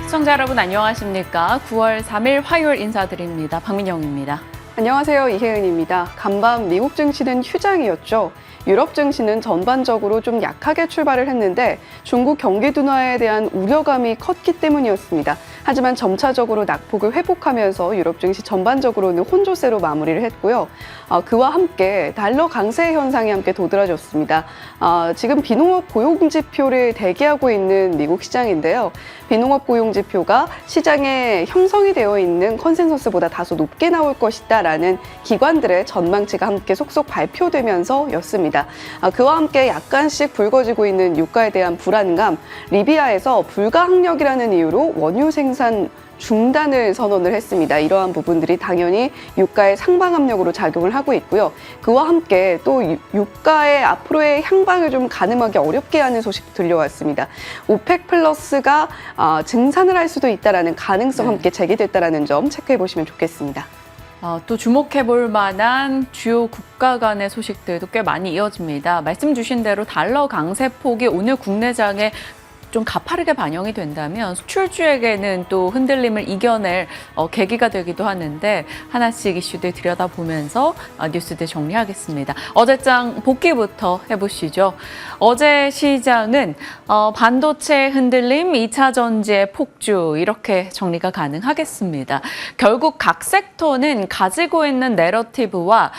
시청자 여러분 안녕하십니까? 9월 3일 화요일 인사드립니다. 박민영입니다. 안녕하세요. 이혜은입니다. 간밤 미국 증시는 휴장이었죠. 유럽 증시는 전반적으로 좀 약하게 출발을 했는데 중국 경기 둔화에 대한 우려감이 컸기 때문이었습니다. 하지만 점차적으로 낙폭을 회복하면서 유럽 증시 전반적으로는 혼조세로 마무리를 했고요. 그와 함께 달러 강세 현상이 함께 도드라졌습니다. 지금 비농업 고용지표를 대기하고 있는 미국 시장인데요. 비농업 고용지표가 시장에 형성이 되어 있는 컨센서스보다 다소 높게 나올 것이다라는 기관들의 전망치가 함께 속속 발표되면서였습니다. 그와 함께 약간씩 불거지고 있는 유가에 대한 불안감, 리비아에서 불가항력이라는 이유로 원유 생산 중단을 선언을 했습니다. 이러한 부분들이 당연히 유가의 상방 압력으로 작용을 하고 있고요. 그와 함께 또 유가의 앞으로의 향방을 좀 가늠하기 어렵게 하는 소식 들려왔습니다. 오펙 플러스가 증산을 할 수도 있다라는 가능성 함께 제기됐다라는 점 체크해 보시면 좋겠습니다. 또 주목해 볼 만한 주요 국가 간의 소식들도 꽤 많이 이어집니다. 말씀 주신 대로 달러 강세폭이 오늘 국내장에 좀 가파르게 반영이 된다면 수출주에게는 또 흔들림을 이겨낼 계기가 되기도 하는데 하나씩 이슈들 들여다보면서 뉴스들 정리하겠습니다. 어제장 복귀부터 해보시죠. 어제 시장은 반도체 흔들림, 2차 전지의 폭주 이렇게 정리가 가능하겠습니다. 결국 각 섹터는 가지고 있는 내러티브와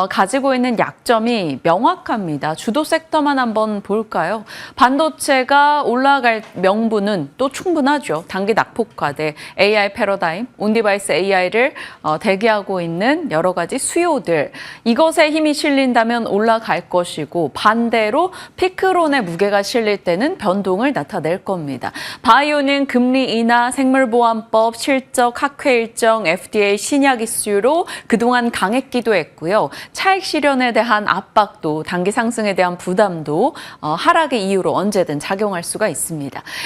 가지고 있는 약점이 명확합니다. 주도 섹터만 한번 볼까요? 반도체가 올라갈 명분은 또 충분하죠. 단기 낙폭과대, AI 패러다임, 온디바이스 AI를 대기하고 있는 여러 가지 수요들. 이것에 힘이 실린다면 올라갈 것이고 반대로 피크론의 무게가 실릴 때는 변동을 나타낼 겁니다. 바이오는 금리 인하, 생물보안법, 실적, 학회 일정, FDA 신약 이슈로 그동안 강했기도 했고요. 차익 실현에 대한 압박도, 단기 상승에 대한 부담도 하락의 이유로 언제든 작용할 수가 있습니다.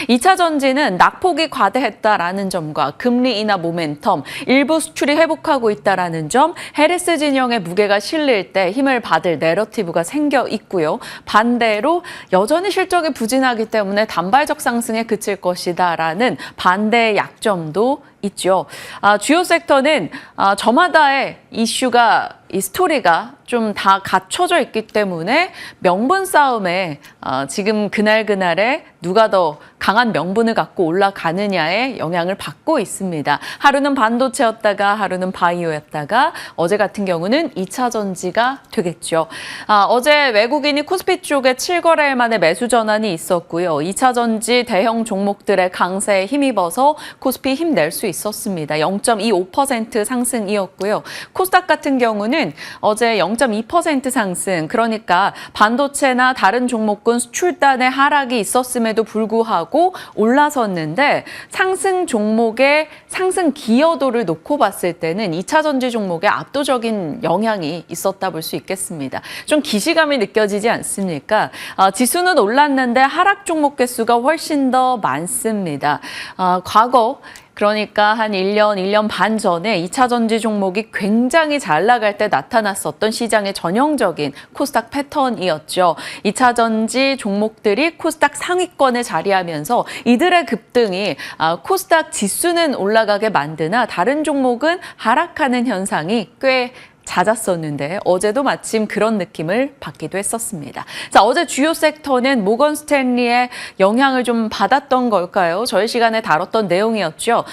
2차 전지는 낙폭이 과대했다라는 점과 금리 인하 모멘텀, 일부 수출이 회복하고 있다라는 점, 해리스 진영의 무게가 실릴 때 힘을 받을 내러티브가 생겨 있고요. 반대로 여전히 실적이 부진하기 때문에 단발적 상승에 그칠 것이다라는 반대의 약점도 있죠. 주요 섹터는 저마다의 이슈가, 이 스토리가 좀 다 갖춰져 있기 때문에 명분 싸움에 지금 그날그날에 누가 더 강한 명분을 갖고 올라가느냐에 영향을 받고 있습니다. 하루는 반도체였다가 하루는 바이오였다가 어제 같은 경우는 2차 전지가 되겠죠. 어제 외국인이 코스피 쪽에 7거래일 만에 매수 전환이 있었고요. 2차 전지 대형 종목들의 강세에 힘입어서 코스피 힘낼 수 있었습니다. 0.25% 상승이었고요. 코스닥 같은 경우는 어제 0.2% 상승, 그러니까 반도체나 다른 종목군 수출단의 하락이 있었음에도 불구하고 올라섰는데 상승 종목의 상승 기여도를 놓고 봤을 때는 2차 전지 종목에 압도적인 영향이 있었다 볼 수 있겠습니다. 좀 기시감이 느껴지지 않습니까? 지수는 올랐는데 하락 종목 개수가 훨씬 더 많습니다. 과거 그러니까 한 1년 반 전에 2차 전지 종목이 굉장히 잘 나갈 때 나타났었던 시장의 전형적인 코스닥 패턴이었죠. 2차 전지 종목들이 코스닥 상위권에 자리하면서 이들의 급등이 코스닥 지수는 올라가게 만드나 다른 종목은 하락하는 현상이 꽤 잦았었는데 어제도 마침 그런 느낌을 받기도 했었습니다. 자, 어제 주요 섹터는 모건 스탠리의 영향을 좀 받았던 걸까요? 저희 시간에 다뤘던 내용이었죠.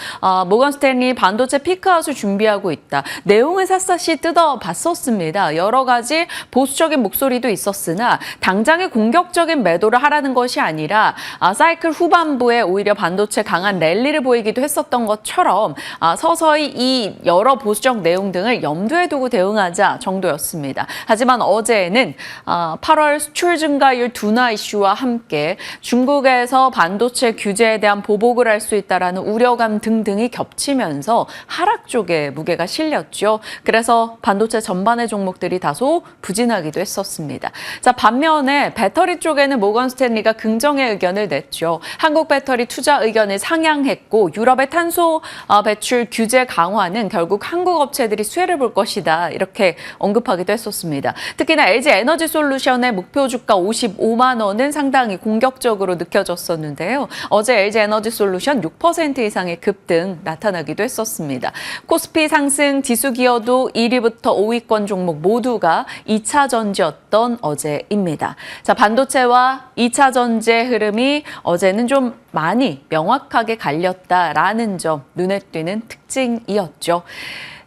모건 스탠리 반도체 피크아웃을 준비하고 있다. 내용을 샅샅이 뜯어봤었습니다. 여러 가지 보수적인 목소리도 있었으나 당장의 공격적인 매도를 하라는 것이 아니라 사이클 후반부에 오히려 반도체 강한 랠리를 보이기도 했었던 것처럼 서서히 이 여러 보수적 내용 등을 염두에 두고 대응하자 정도였습니다. 하지만 어제는 8월 수출 증가율 둔화 이슈와 함께 중국에서 반도체 규제에 대한 보복을 할 수 있다라는 우려감 등등이 겹치면서 하락 쪽에 무게가 실렸죠. 그래서 반도체 전반의 종목들이 다소 부진하기도 했었습니다. 자, 반면에 배터리 쪽에는 모건 스탠리가 긍정의 의견을 냈죠. 한국 배터리 투자 의견을 상향했고 유럽의 탄소 배출 규제 강화는 결국 한국 업체들이 수혜를 볼 것이다. 이렇게 언급하기도 했었습니다. 특히나 LG 에너지 솔루션의 목표 주가 55만 원은 상당히 공격적으로 느껴졌었는데요. 어제 LG 에너지 솔루션 6% 이상의 급등 나타나기도 했었습니다. 코스피 상승 지수 기어도 1위부터 5위권 종목 모두가 2차 전지였던 어제입니다. 자, 반도체와 2차 전지의 흐름이 어제는 좀 많이 명확하게 갈렸다라는 점 눈에 띄는 특징이었죠.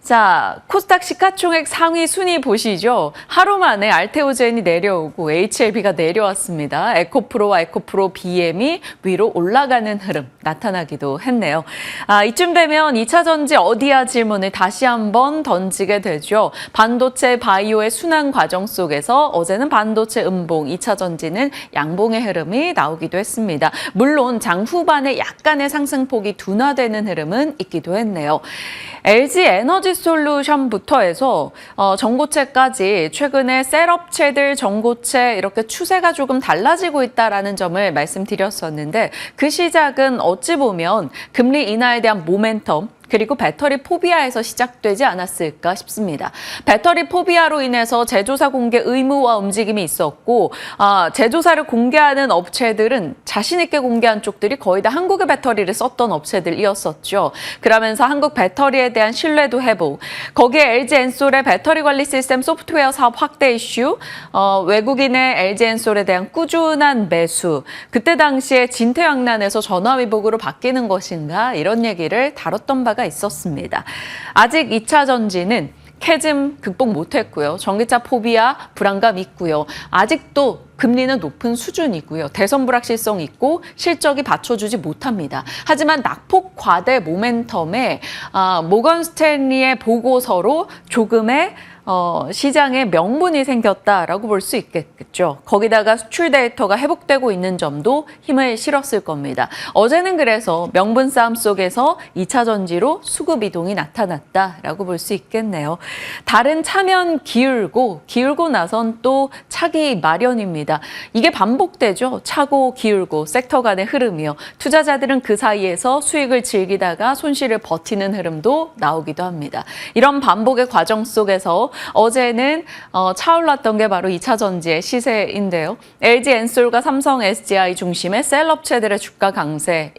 자, 코스닥 시가총액 상위 순위 보시죠. 하루 만에 알테오젠이 내려오고 HLB가 내려왔습니다. 에코프로와 에코프로 BM이 위로 올라가는 흐름 나타나기도 했네요. 이쯤 되면 2차 전지 어디야 질문을 다시 한번 던지게 되죠. 반도체 바이오의 순환 과정 속에서 어제는 반도체 음봉, 2차 전지는 양봉의 흐름이 나오기도 했습니다. 물론 장 후반에 약간의 상승폭이 둔화되는 흐름은 있기도 했네요. LG 에너지 솔루션부터 해서 전고체까지 최근에 셀업체들 전고체 이렇게 추세가 조금 달라지고 있다는 점을 말씀드렸었는데 그 시작은 어찌 보면 금리 인하에 대한 모멘텀 그리고 배터리 포비아에서 시작되지 않았을까 싶습니다. 배터리 포비아로 인해서 제조사 공개 의무화 움직임이 있었고 제조사를 공개하는 업체들은 자신 있게 공개한 쪽들이 거의 다 한국의 배터리를 썼던 업체들이었었죠. 그러면서 한국 배터리에 대한 신뢰도 회복, 거기에 LG 엔솔의 배터리 관리 시스템 소프트웨어 사업 확대 이슈, 외국인의 LG 엔솔에 대한 꾸준한 매수, 그때 당시에 진퇴양난에서 전화위복으로 바뀌는 것인가 이런 얘기를 다뤘던 바가 있었습니다. 아직 2차 전지는 캐즘 극복 못했고요. 전기차 포비아 불안감 있고요. 아직도 금리는 높은 수준이고요. 대선 불확실성 있고 실적이 받쳐주지 못합니다. 하지만 낙폭 과대 모멘텀에 모건 스탠리의 보고서로 조금의 시장에 명분이 생겼다라고 볼 수 있겠죠. 거기다가 수출 데이터가 회복되고 있는 점도 힘을 실었을 겁니다. 어제는 그래서 명분 싸움 속에서 2차 전지로 수급 이동이 나타났다라고 볼 수 있겠네요. 다른 차면 기울고 나선 또 차기 마련입니다. 이게 반복되죠. 차고 기울고 섹터 간의 흐름이요. 투자자들은 그 사이에서 수익을 즐기다가 손실을 버티는 흐름도 나오기도 합니다. 이런 반복의 과정 속에서 어제는 차올랐던 게 바로 2차 전지의 시세인데요. LG 엔솔과 삼성 SDI 중심의 셀업체들의 주가 강세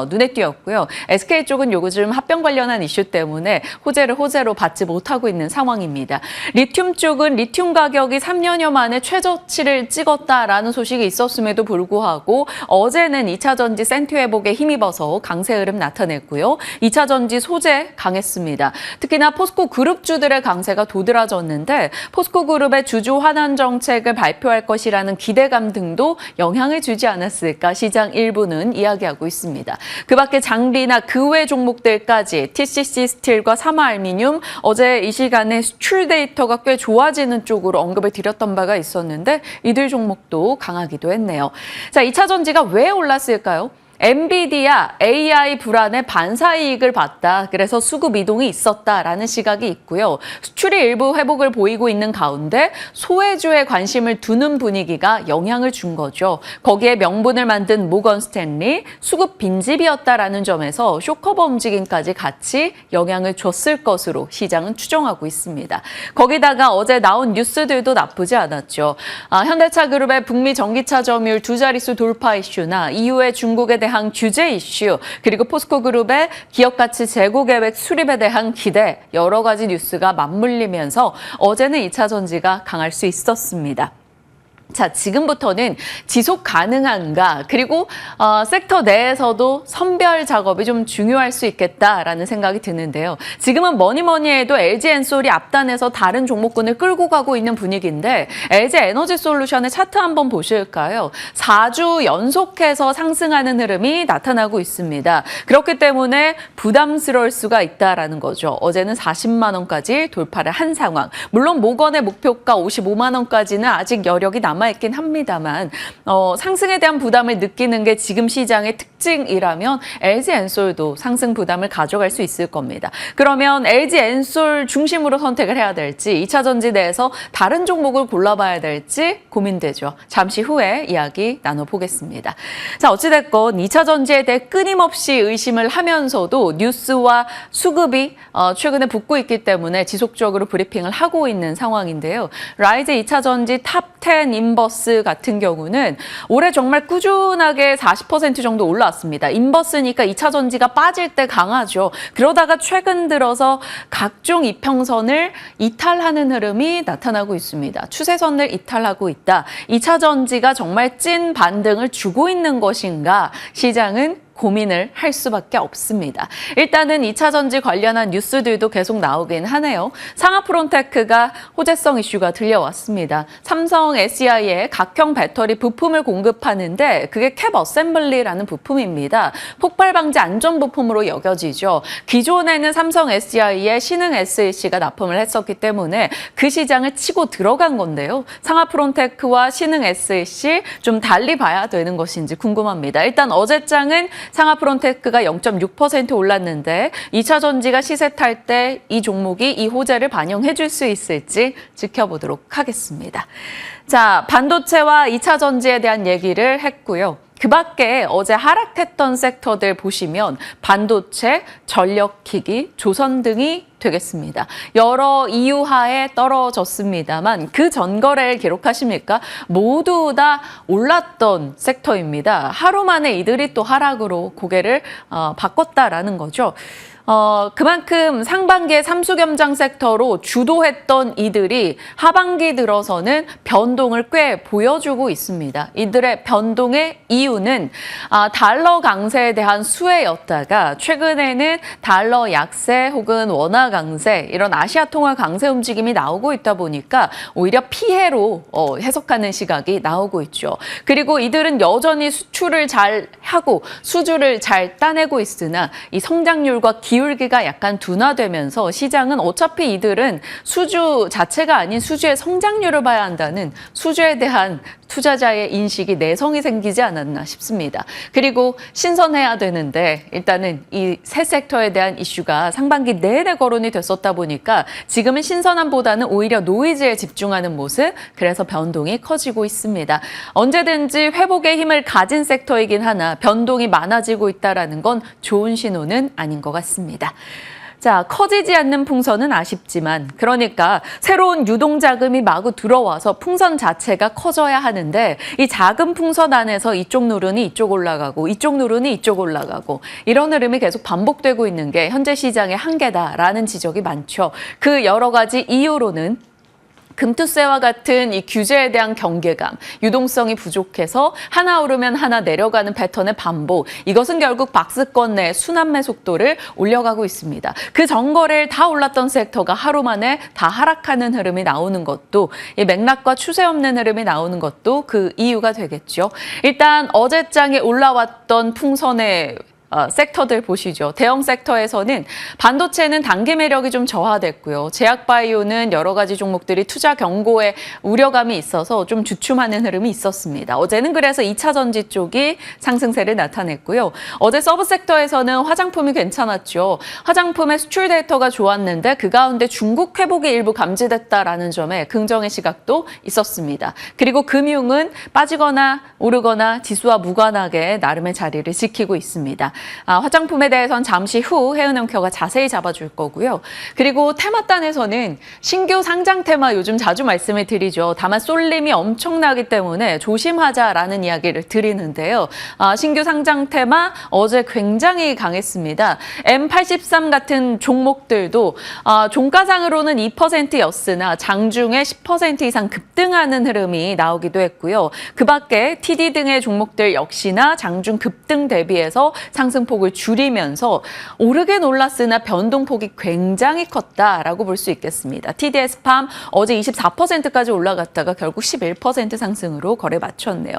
눈에 띄었고요. SK 쪽은 요즘 합병 관련한 이슈 때문에 호재로 받지 못하고 있는 상황입니다. 리튬 쪽은 리튬 가격이 3년여 만에 최저치를 찍었다라는 소식이 있었음에도 불구하고 어제는 2차 전지 센티 회복에 힘입어서 강세 흐름 나타냈고요. 2차 전지 소재 강했습니다. 특히나 포스코 그룹주들의 강세가 도드라졌는데 포스코 그룹의 주주 환원 정책을 발표할 것이라는 기대감 등도 영향을 주지 않았을까 시장 일부는 이야기하고 있습니다. 그 밖에 장비나 그 외 종목들까지 TCC 스틸과 사마알미늄 어제 이 시간에 수출 데이터가 꽤 좋아지는 쪽으로 언급을 드렸던 바가 있었는데 이들 종목도 강하기도 했네요. 자, 2차 전지가 왜 올랐을까요? 엔비디아 AI 불안에 반사이익을 봤다. 그래서 수급 이동이 있었다라는 시각이 있고요. 수출이 일부 회복을 보이고 있는 가운데 소외주에 관심을 두는 분위기가 영향을 준 거죠. 거기에 명분을 만든 모건 스탠리 수급 빈집이었다라는 점에서 쇼커버 움직임까지 같이 영향을 줬을 것으로 시장은 추정하고 있습니다. 거기다가 어제 나온 뉴스들도 나쁘지 않았죠. 현대차 그룹의 북미 전기차 점유율 두 자릿수 돌파 이슈나 이후에 중국에 대한 규제 이슈, 그리고 포스코 그룹의 기업 가치 재고 계획 수립에 대한 기대, 여러 가지 뉴스가 맞물리면서 어제는 2차 전지가 강할 수 있었습니다. 자, 지금부터는 지속 가능한가, 그리고 섹터 내에서도 선별 작업이 좀 중요할 수 있겠다라는 생각이 드는데요. 지금은 뭐니 해도 LG 엔솔이 앞단에서 다른 종목군을 끌고 가고 있는 분위기인데 LG 에너지 솔루션의 차트 한번 보실까요? 4주 연속해서 상승하는 흐름이 나타나고 있습니다. 그렇기 때문에 부담스러울 수가 있다라는 거죠. 어제는 40만 원까지 돌파를 한 상황. 물론 모건의 목표가 55만 원까지는 아직 여력이 남아있긴 합니다만 상승에 대한 부담을 느끼는 게 지금 시장의 특징 특징이라면 LG엔솔도 상승 부담을 가져갈 수 있을 겁니다. 그러면 LG엔솔 중심으로 선택을 해야 될지 2차 전지 내에서 다른 종목을 골라봐야 될지 고민되죠. 잠시 후에 이야기 나눠보겠습니다. 자, 어찌됐건 2차 전지에 대해 끊임없이 의심을 하면서도 뉴스와 수급이 최근에 붙고 있기 때문에 지속적으로 브리핑을 하고 있는 상황인데요. 라이즈 2차 전지 탑10 인버스 같은 경우는 올해 정말 꾸준하게 40% 정도 올라왔습니다. 인버스니까 2차 전지가 빠질 때 강하죠. 그러다가 최근 들어서 각종 이평선을 이탈하는 흐름이 나타나고 있습니다. 추세선을 이탈하고 있다. 2차 전지가 정말 찐 반등을 주고 있는 것인가? 시장은 고민을 할 수밖에 없습니다. 일단은 2차 전지 관련한 뉴스들도 계속 나오긴 하네요. 상하프론테크가 호재성 이슈가 들려왔습니다. 삼성 SDI에 각형 배터리 부품을 공급하는데 그게 캡 어셈블리라는 부품입니다. 폭발 방지 안전 부품으로 여겨지죠. 기존에는 삼성 SDI에 신흥 SEC가 납품을 했었기 때문에 그 시장을 치고 들어간 건데요. 상하프론테크와 신흥 SEC 좀 달리 봐야 되는 것인지 궁금합니다. 일단 어제장은 상하프론테크가 0.6% 올랐는데 2차 전지가 시세 탈 때 이 종목이 이 호재를 반영해 줄 수 있을지 지켜보도록 하겠습니다. 자, 반도체와 2차 전지에 대한 얘기를 했고요. 그 밖에 어제 하락했던 섹터들 보시면 반도체, 전력기기, 조선 등이 되겠습니다. 여러 이유 하에 떨어졌습니다만 그 전거래를 기록하십니까? 모두 다 올랐던 섹터입니다. 하루 만에 이들이 또 하락으로 고개를 바꿨다라는 거죠. 그만큼 상반기에 삼수겸장 섹터로 주도했던 이들이 하반기 들어서는 변동을 꽤 보여주고 있습니다. 이들의 변동의 이유는 달러 강세에 대한 수혜였다가 최근에는 달러 약세 혹은 원화 강세 이런 아시아 통화 강세 움직임이 나오고 있다 보니까 오히려 피해로 해석하는 시각이 나오고 있죠. 그리고 이들은 여전히 수출을 잘 하고 수주를 잘 따내고 있으나 이 성장률과 기울기가 약간 둔화되면서 시장은 어차피 이들은 수주 자체가 아닌 수주의 성장률을 봐야 한다는 수주에 대한 투자자의 인식이 내성이 생기지 않았나 싶습니다. 그리고 신선해야 되는데 일단은 이 세 섹터에 대한 이슈가 상반기 내내 거론이 됐었다 보니까 지금은 신선함보다는 오히려 노이즈에 집중하는 모습, 그래서 변동이 커지고 있습니다. 언제든지 회복의 힘을 가진 섹터이긴 하나 변동이 많아지고 있다는 건 좋은 신호는 아닌 것 같습니다. 자, 커지지 않는 풍선은 아쉽지만 그러니까 새로운 유동자금이 마구 들어와서 풍선 자체가 커져야 하는데 이 작은 풍선 안에서 이쪽 누르니 이쪽 올라가고 이쪽 누르니 이쪽 올라가고 이런 흐름이 계속 반복되고 있는 게 현재 시장의 한계다라는 지적이 많죠. 그 여러 가지 이유로는 금투세와 같은 이 규제에 대한 경계감, 유동성이 부족해서 하나 오르면 하나 내려가는 패턴의 반복. 이것은 결국 박스권 내 순환매 속도를 올려가고 있습니다. 그 전거래일 다 올랐던 섹터가 하루 만에 다 하락하는 흐름이 나오는 것도 이 맥락과 추세 없는 흐름이 나오는 것도 그 이유가 되겠죠. 일단 어제장에 올라왔던 풍선의 섹터들 보시죠. 대형 섹터에서는 반도체는 단기 매력이 좀 저하됐고요. 제약바이오는 여러 가지 종목들이 투자 경고에 우려감이 있어서 좀 주춤하는 흐름이 있었습니다. 어제는 그래서 2차 전지 쪽이 상승세를 나타냈고요. 어제 서브 섹터에서는 화장품이 괜찮았죠. 화장품의 수출 데이터가 좋았는데 그 가운데 중국 회복이 일부 감지됐다라는 점에 긍정의 시각도 있었습니다. 그리고 금융은 빠지거나 오르거나 지수와 무관하게 나름의 자리를 지키고 있습니다. 화장품에 대해서는 잠시 후 혜은앵커가 자세히 잡아줄 거고요. 그리고 테마단에서는 신규 상장 테마 요즘 자주 말씀을 드리죠. 다만 쏠림이 엄청나기 때문에 조심하자라는 이야기를 드리는데요. 신규 상장 테마 어제 굉장히 강했습니다. M83 같은 종목들도 종가상으로는 2%였으나 장중에 10% 이상 급등하는 흐름이 나오기도 했고요. 그 밖에 TD 등의 종목들 역시나 장중 급등 대비해서 상승 상승폭을 줄이면서 오르긴 올랐으나 변동폭이 굉장히 컸다라고 볼 수 있겠습니다. TDS팜 어제 24%까지 올라갔다가 결국 11% 상승으로 거래 마쳤네요.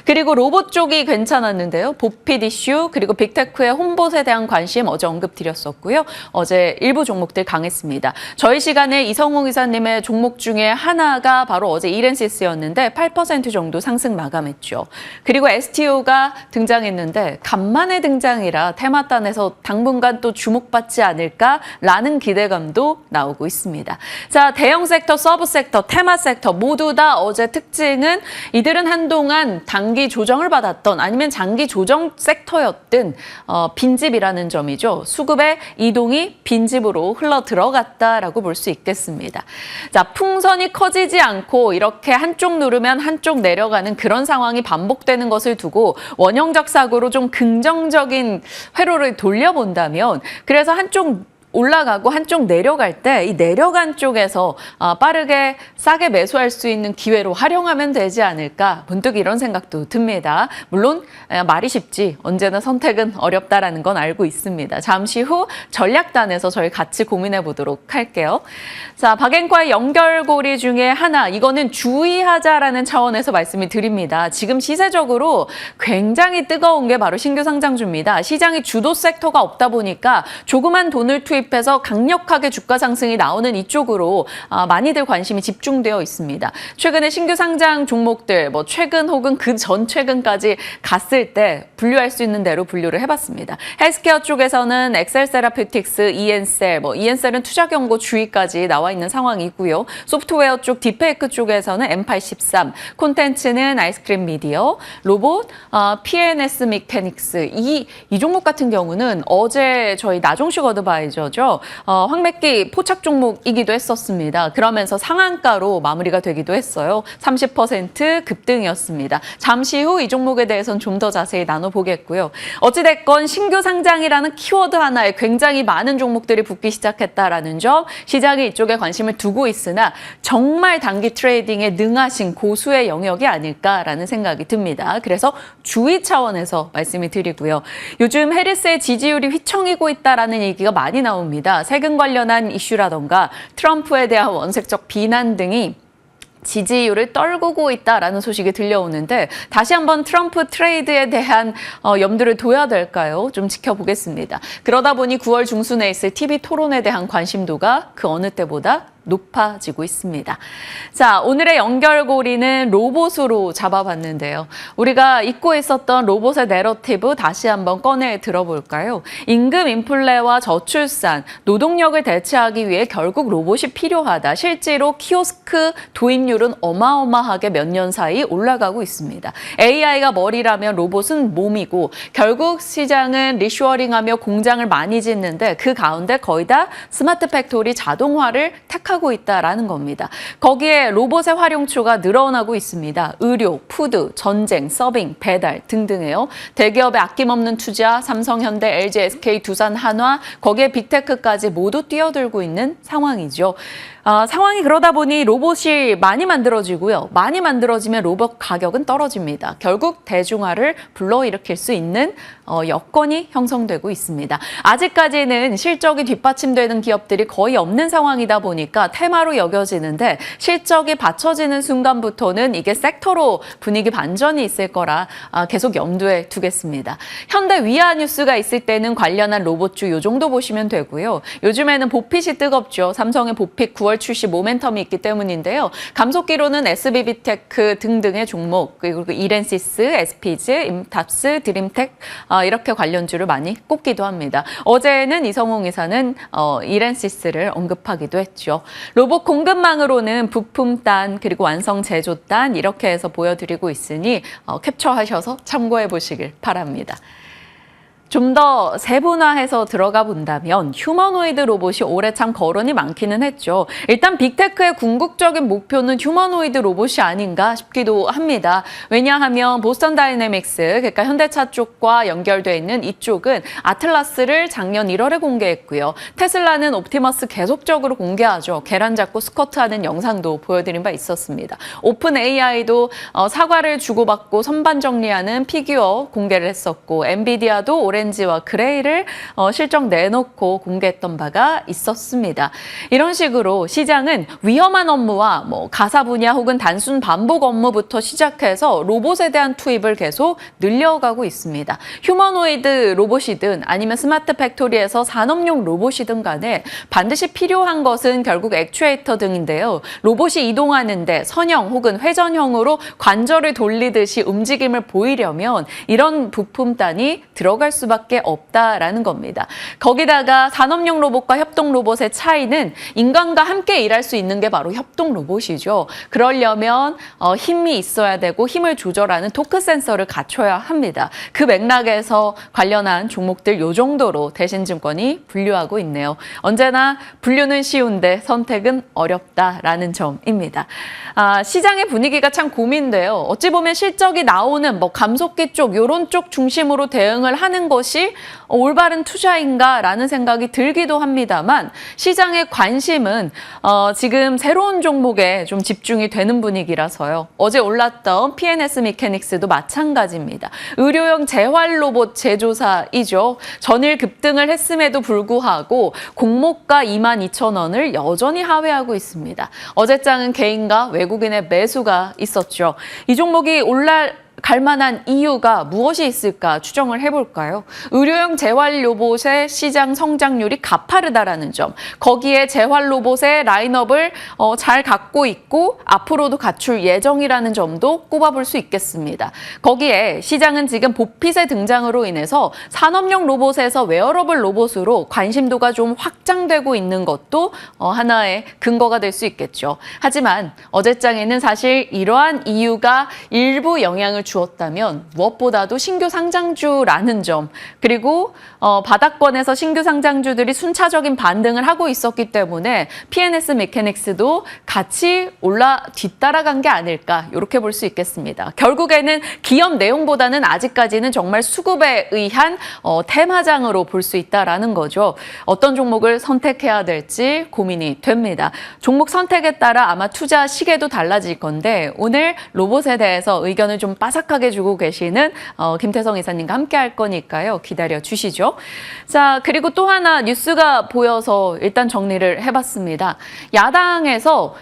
그리고 로봇 쪽이 괜찮았는데요. 보핏 이슈 그리고 빅테크의 홈봇에 대한 관심 어제 언급드렸었고요. 어제 일부 종목들 강했습니다. 저희 시간에 이성웅 이사님의 종목 중에 하나가 바로 어제 이렌시스였는데 8% 정도 상승 마감했죠. 그리고 STO가 등장했는데 간만에 등장이라 테마단에서 당분간 또 주목받지 않을까라는 기대감도 나오고 있습니다. 자, 대형 섹터, 서브 섹터, 테마 섹터 모두 다 어제 특징은 이들은 한동안 단기 조정을 받았던 아니면 장기 조정 섹터였던 빈집이라는 점이죠. 수급의 이동이 빈집으로 흘러 들어갔다라고 볼 수 있겠습니다. 자, 풍선이 커지지 않고 이렇게 한쪽 누르면 한쪽 내려가는 그런 상황이 반복되는 것을 두고 원형적 사고로 좀 긍정적인 회로를 돌려본다면 그래서 한쪽 올라가고 한쪽 내려갈 때 이 내려간 쪽에서 빠르게 싸게 매수할 수 있는 기회로 활용하면 되지 않을까 문득 이런 생각도 듭니다. 물론 말이 쉽지 언제나 선택은 어렵다라는 건 알고 있습니다. 잠시 후 전략단에서 저희 같이 고민해 보도록 할게요. 자, 박앵과의 연결고리 중에 하나 이거는 주의하자라는 차원에서 말씀을 드립니다. 지금 시세적으로 굉장히 뜨거운 게 바로 신규 상장주입니다. 시장이 주도 섹터가 없다 보니까 조그만 돈을 투입해서 강력하게 주가 상승이 나오는 이쪽으로 많이들 관심이 집중되어 있습니다. 최근에 신규 상장 종목들 최근 혹은 그 전 최근까지 갔을 때 분류할 수 있는 대로 분류를 해봤습니다. 헬스케어 쪽에서는 엑셀세라피틱스, 이엔셀, 이엔셀은 투자 경고 주의까지 나와 있는 상황이고요. 소프트웨어 쪽 디페이크 쪽에서는 M83, 콘텐츠는 아이스크림 미디어, 로봇, PNS 미케닉스 이 종목 같은 경우는 어제 저희 나종식 어드바이저죠. 황매기 포착 종목이기도 했었습니다. 그러면서 상한가로 마무리가 되기도 했어요. 30% 급등이었습니다. 잠시 후 이 종목에 대해서는 좀 더 자세히 나눠보겠고요. 어찌됐건 신규 상장이라는 키워드 하나에 굉장히 많은 종목들이 붙기 시작했다라는 점, 시장이 이쪽에 관심을 두고 있으나 정말 단기 트레이딩에 능하신 고수의 영역이 아닐까라는 생각이 듭니다. 그래서 주의 차원에서 말씀을 드리고요. 요즘 해리스의 지지율이 휘청이고 있다라는 얘기가 많이 나옵니다. 세금 관련한 이슈라던가 트럼프에 대한 원색적 비난 등이 지지율을 떨구고 있다라는 소식이 들려오는데 다시 한번 트럼프 트레이드에 대한 염두를 둬야 될까요? 좀 지켜보겠습니다. 그러다 보니 9월 중순에 있을 TV 토론에 대한 관심도가 그 어느 때보다 높아지고 있습니다. 자, 오늘의 연결고리는 로봇으로 잡아봤는데요. 우리가 잊고 있었던 로봇의 내러티브 다시 한번 꺼내 들어볼까요? 임금 인플레와 저출산, 노동력을 대체하기 위해 결국 로봇이 필요하다. 실제로 키오스크 도입률은 어마어마하게 몇 년 사이 올라가고 있습니다. AI가 머리라면 로봇은 몸이고 결국 시장은 리쇼어링하며 공장을 많이 짓는데 그 가운데 거의 다 스마트 팩토리 자동화를 택하고 있다라는 겁니다. 거기에 로봇의 활용처가 늘어나고 있습니다. 의료, 푸드, 전쟁, 서빙, 배달 등등에요. 대기업의 아낌없는 투자, 삼성, 현대, LG, SK, 두산, 한화, 거기에 빅테크까지 모두 뛰어들고 있는 상황이죠. 상황이 그러다 보니 로봇이 많이 만들어지고요. 많이 만들어지면 로봇 가격은 떨어집니다. 결국 대중화를 불러일으킬 수 있는 여건이 형성되고 있습니다. 아직까지는 실적이 뒷받침되는 기업들이 거의 없는 상황이다 보니까 테마로 여겨지는데 실적이 받쳐지는 순간부터는 이게 섹터로 분위기 반전이 있을 거라 계속 염두에 두겠습니다. 현대 위아 뉴스가 있을 때는 관련한 로봇주 이 정도 보시면 되고요. 요즘에는 보핏이 뜨겁죠. 삼성의 보핏 9월 출시 모멘텀이 있기 때문인데요. 감속기로는 SBB테크 등등의 종목, 그리고 이렌시스, SP즈, 임탑스, 드림텍 이렇게 관련주를 많이 꼽기도 합니다. 어제는 이성웅 이사는 이렌시스를 언급하기도 했죠. 로봇 공급망으로는 부품단 그리고 완성 제조단 이렇게 해서 보여드리고 있으니 캡처하셔서 참고해 보시길 바랍니다. 좀 더 세분화해서 들어가 본다면 휴머노이드 로봇이 올해 참 거론이 많기는 했죠. 일단 빅테크의 궁극적인 목표는 휴머노이드 로봇이 아닌가 싶기도 합니다. 왜냐하면 보스턴 다이내믹스, 그러니까 현대차 쪽과 연결되어 있는 이쪽은 아틀라스를 작년 1월에 공개했고요. 테슬라는 옵티머스 계속적으로 공개하죠. 계란 잡고 스쿼트하는 영상도 보여드린 바 있었습니다. 오픈 AI도 사과를 주고받고 선반 정리하는 피규어 공개를 했었고 엔비디아도 올해 오렌지와 그레이를 실적 내놓고 공개했던 바가 있었습니다. 이런 식으로 시장은 위험한 업무와 가사 분야 혹은 단순 반복 업무부터 시작해서 로봇에 대한 투입을 계속 늘려가고 있습니다. 휴머노이드 로봇이든 아니면 스마트 팩토리에서 산업용 로봇이든 간에 반드시 필요한 것은 결국 액추에이터 등인데요. 로봇이 이동하는데 선형 혹은 회전형으로 관절을 돌리듯이 움직임을 보이려면 이런 부품단이 들어갈 수밖에 없다라는 겁니다. 거기다가 산업용 로봇과 협동 로봇의 차이는 인간과 함께 일할 수 있는 게 바로 협동 로봇이죠. 그러려면 힘이 있어야 되고 힘을 조절하는 토크 센서를 갖춰야 합니다. 그 맥락에서 관련한 종목들 요 정도로 대신증권이 분류하고 있네요. 언제나 분류는 쉬운데 선택은 어렵다라는 점입니다. 시장의 분위기가 참 고민돼요. 어찌 보면 실적이 나오는 감속기 쪽, 요런 쪽 중심으로 대응을 하는 것이 올바른 투자인가라는 생각이 들기도 합니다만 시장의 관심은 지금 새로운 종목에 좀 집중이 되는 분위기라서요. 어제 올랐던 PNS 미케닉스도 마찬가지입니다. 의료용 재활 로봇 제조사이죠. 전일 급등을 했음에도 불구하고 공모가 22,000원을 여전히 하회하고 있습니다. 어제장은 개인과 외국인의 매수가 있었죠. 이 종목이 갈 만한 이유가 무엇이 있을까 추정을 해볼까요? 의료용 재활 로봇의 시장 성장률이 가파르다라는 점, 거기에 재활 로봇의 라인업을 잘 갖고 있고 앞으로도 갖출 예정이라는 점도 꼽아볼 수 있겠습니다. 거기에 시장은 지금 보핏의 등장으로 인해서 산업용 로봇에서 웨어러블 로봇으로 관심도가 좀 확장되고 있는 것도 하나의 근거가 될 수 있겠죠. 하지만 어제장에는 사실 이러한 이유가 일부 영향을 주었다면 무엇보다도 신규 상장주라는 점, 그리고 바닥권에서 신규 상장주들이 순차적인 반등을 하고 있었기 때문에 PNS 메케닉스도 같이 뒤따라간 게 아닐까 이렇게 볼 수 있겠습니다. 결국에는 기업 내용보다는 아직까지는 정말 수급에 의한 테마장으로 볼 수 있다라는 거죠. 어떤 종목을 선택해야 될지 고민이 됩니다. 종목 선택에 따라 아마 투자 시계도 달라질 건데 오늘 로봇에 대해서 의견을 좀 빠삭하게 주고 계시는 김태성 이사님과 함께 할 거니까요. 기다려 주시죠. 자, 그리고 또 하나 뉴스가 보여서 일단 정리를 해봤습니다. 야당에서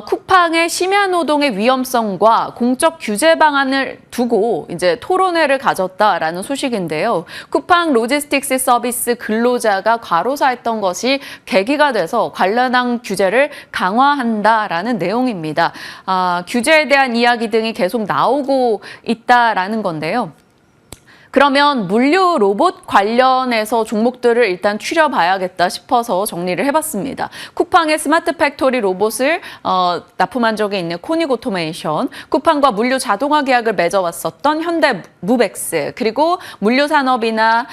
쿠팡의 심야 노동의 위험성과 공적 규제 방안을 두고 이제 토론회를 가졌다라는 소식인데요. 쿠팡 로지스틱스 서비스 근로자가 과로사했던 것이 계기가 돼서 관련한 규제를 강화한다라는 내용입니다. 규제에 대한 이야기 등이 계속 나오고 있다라는 건데요. 그러면 물류 로봇 관련해서 종목들을 일단 추려봐야겠다 싶어서 정리를 해봤습니다. 쿠팡의 스마트 팩토리 로봇을 납품한 적이 있는 코닉 오토메이션, 쿠팡과 물류 자동화 계약을 맺어왔었던 현대 무벡스, 그리고 물류 산업이나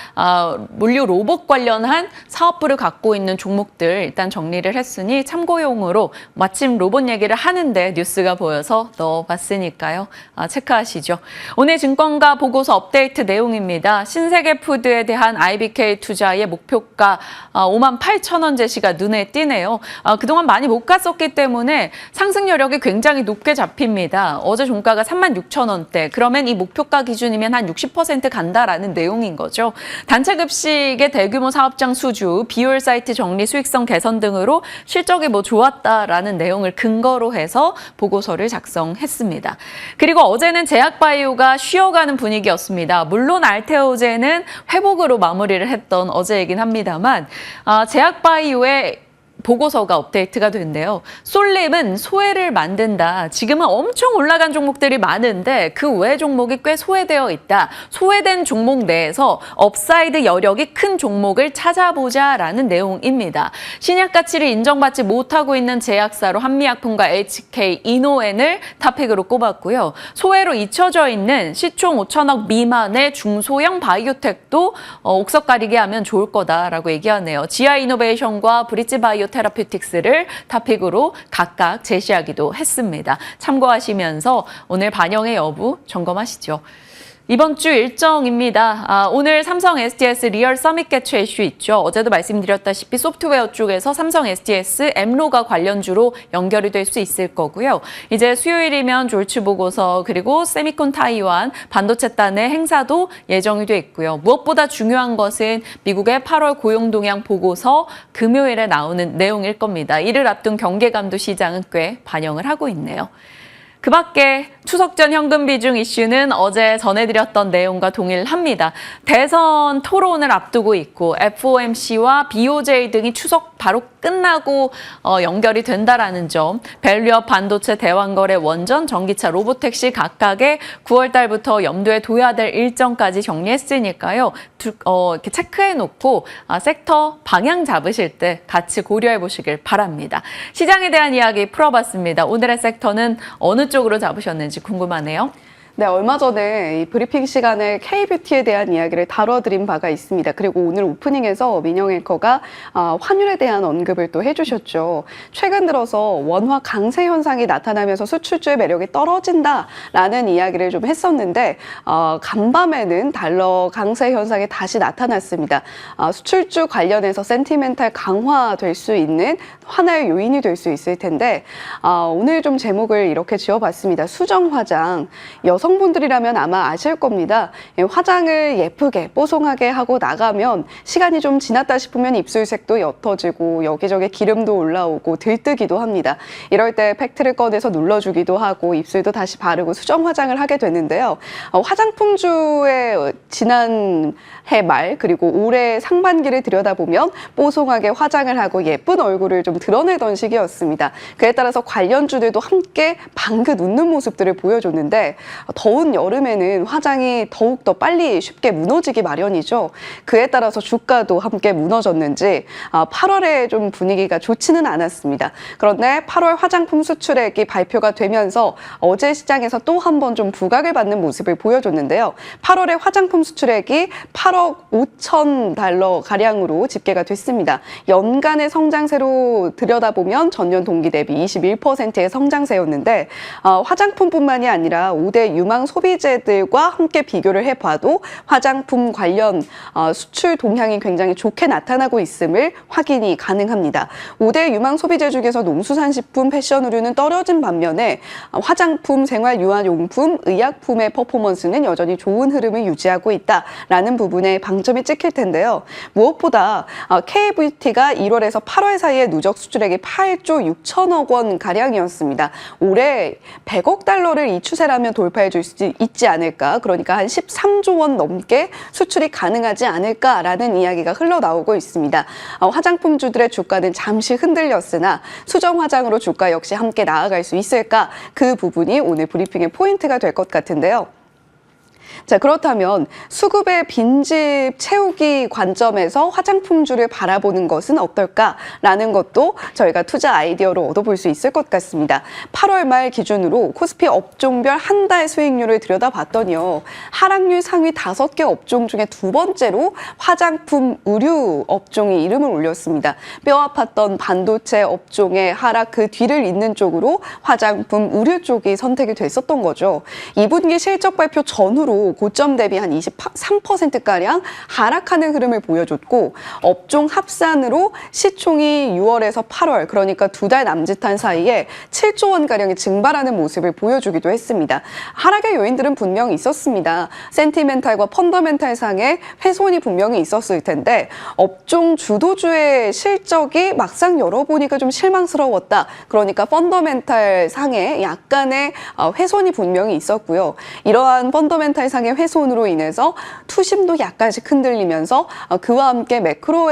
물류 로봇 관련한 사업부를 갖고 있는 종목들 일단 정리를 했으니 참고용으로 마침 로봇 얘기를 하는데 뉴스가 보여서 넣어봤으니까요. 체크하시죠. 오늘 증권가 보고서 업데이트 내용 입니다. 신세계푸드에 대한 IBK 투자의 목표가 58,000원 제시가 눈에 띄네요. 그동안 많이 못 갔었기 때문에 상승 여력이 굉장히 높게 잡힙니다. 어제 종가가 36,000원대. 그러면 이 목표가 기준이면 한 60% 간다라는 내용인 거죠. 단체 급식의 대규모 사업장 수주, 비효율 사이트 정리, 수익성 개선 등으로 실적이 좋았다라는 내용을 근거로 해서 보고서를 작성했습니다. 그리고 어제는 제약바이오가 쉬어가는 분위기였습니다. 물론 알테오제는 회복으로 마무리를 했던 어제이긴 합니다만 제약바이오의 보고서가 업데이트가 된대요. 솔립은 소외를 만든다. 지금은 엄청 올라간 종목들이 많은데 그 외 종목이 꽤 소외되어 있다. 소외된 종목 내에서 업사이드 여력이 큰 종목을 찾아보자라는 내용입니다. 신약 가치를 인정받지 못하고 있는 제약사로 한미약품과 HK, 이노엔을 탑픽으로 꼽았고요. 소외로 잊혀져 있는 시총 5천억 미만의 중소형 바이오텍도 옥석 가리게 하면 좋을 거다라고 얘기하네요. 지아이노베이션과 브릿지 바이오 테라퓨틱스를 탑픽으로 각각 제시하기도 했습니다. 참고하시면서 오늘 반영의 여부 점검하시죠. 이번 주 일정입니다. 오늘 삼성 SDS 리얼 서밋 개최 이슈 있죠. 어제도 말씀드렸다시피 소프트웨어 쪽에서 삼성 SDS 엠로가 관련주로 연결이 될 수 있을 거고요. 이제 수요일이면 졸츠 보고서 그리고 세미콘 타이완 반도체단의 행사도 예정이 돼 있고요. 무엇보다 중요한 것은 미국의 8월 고용 동향 보고서 금요일에 나오는 내용일 겁니다. 이를 앞둔 경계감도 시장은 꽤 반영을 하고 있네요. 그 밖에 추석 전 현금 비중 이슈는 어제 전해드렸던 내용과 동일합니다. 대선 토론을 앞두고 있고 FOMC와 BOJ 등이 추석 바로 끝나고 연결이 된다라는 점, 밸류업 반도체 대왕거래 원전, 전기차, 로보택시 각각의 9월 달부터 염두에 둬야 될 일정까지 정리했으니까요. 이렇게 체크해놓고 섹터 방향 잡으실 때 같이 고려해 보시길 바랍니다. 시장에 대한 이야기 풀어봤습니다. 오늘의 섹터는 어느 쪽으로 잡으셨는지 궁금하네요. 네, 얼마 전에 이 브리핑 시간에 K뷰티에 대한 이야기를 다뤄드린 바가 있습니다. 그리고 오늘 오프닝에서 민영 앵커가 환율에 대한 언급을 또 해주셨죠. 최근 들어서 원화 강세 현상이 나타나면서 수출주의 매력이 떨어진다라는 이야기를 좀 했었는데 간밤에는 달러 강세 현상이 다시 나타났습니다. 수출주 관련해서 센티멘탈 강화될 수 있는 하나의 요인이 될 수 있을 텐데 오늘 좀 제목을 이렇게 지어봤습니다. 수정 화장. 여성분들이라면 아마 아실 겁니다. 화장을 예쁘게 뽀송하게 하고 나가면 시간이 좀 지났다 싶으면 입술색도 옅어지고 여기저기 기름도 올라오고 들뜨기도 합니다. 이럴 때 팩트를 꺼내서 눌러주기도 하고 입술도 다시 바르고 수정 화장을 하게 되는데요. 화장품주의 지난해 말 그리고 올해 상반기를 들여다보면 뽀송하게 화장을 하고 예쁜 얼굴을 좀 드러내던 시기였습니다. 그에 따라서 관련주들도 함께 방긋 웃는 모습들을 보여줬는데 더운 여름에는 화장이 더욱더 빨리 쉽게 무너지기 마련이죠. 그에 따라서 주가도 함께 무너졌는지 8월에 좀 분위기가 좋지는 않았습니다. 그런데 8월 화장품 수출액이 발표가 되면서 어제 시장에서 또 한 번 좀 부각을 받는 모습을 보여줬는데요. 8월에 화장품 수출액이 8억 5천 달러 가량으로 집계가 됐습니다. 연간의 성장세로 들여다보면 전년 동기 대비 21%의 성장세였는데 화장품뿐만이 아니라 5대 유망 소비재들과 함께 비교를 해봐도 화장품 관련 수출 동향이 굉장히 좋게 나타나고 있음을 확인이 가능합니다. 5대 유망 소비재 중에서 농수산식품, 패션, 의류는 떨어진 반면에 화장품, 생활유아용품, 의약품의 퍼포먼스는 여전히 좋은 흐름을 유지하고 있다라는 부분에 방점이 찍힐 텐데요. 무엇보다 K뷰티가 1월에서 8월 사이에 누적 수출액이 8조 6천억 원 가량이었습니다. 올해 100억 달러를 이 추세라면 돌파해 줄 수 있지 않을까. 그러니까 한 13조 원 넘게 수출이 가능하지 않을까라는 이야기가 흘러나오고 있습니다. 화장품주들의 주가는 잠시 흔들렸으나 수정 화장으로 주가 역시 함께 나아갈 수 있을까? 그 부분이 오늘 브리핑의 포인트가 될 것 같은데요. 자, 그렇다면 수급의 빈집 채우기 관점에서 화장품주를 바라보는 것은 어떨까라는 것도 저희가 투자 아이디어로 얻어볼 수 있을 것 같습니다. 8월 말 기준으로 코스피 업종별 한 달 수익률을 들여다봤더니요. 하락률 상위 5개 업종 중에 두 번째로 화장품 의류 업종이 이름을 올렸습니다. 뼈 아팠던 반도체 업종의 하락 그 뒤를 잇는 쪽으로 화장품 의류 쪽이 선택이 됐었던 거죠. 2분기 실적 발표 전후로 고점 대비 한 23%가량 하락하는 흐름을 보여줬고 업종 합산으로 시총이 6월에서 8월 그러니까 두 달 남짓한 사이에 7조 원가량이 증발하는 모습을 보여주기도 했습니다. 하락의 요인들은 분명히 있었습니다. 센티멘탈과 펀더멘탈 상의 훼손이 분명히 있었을 텐데 업종 주도주의 실적이 막상 열어보니까 좀 실망스러웠다. 그러니까 펀더멘탈 상의 약간의 훼손이 분명히 있었고요. 이러한 펀더멘탈 상의 훼손으로 인해서 투심도 약간씩 흔들리면서 그와 함께 매크로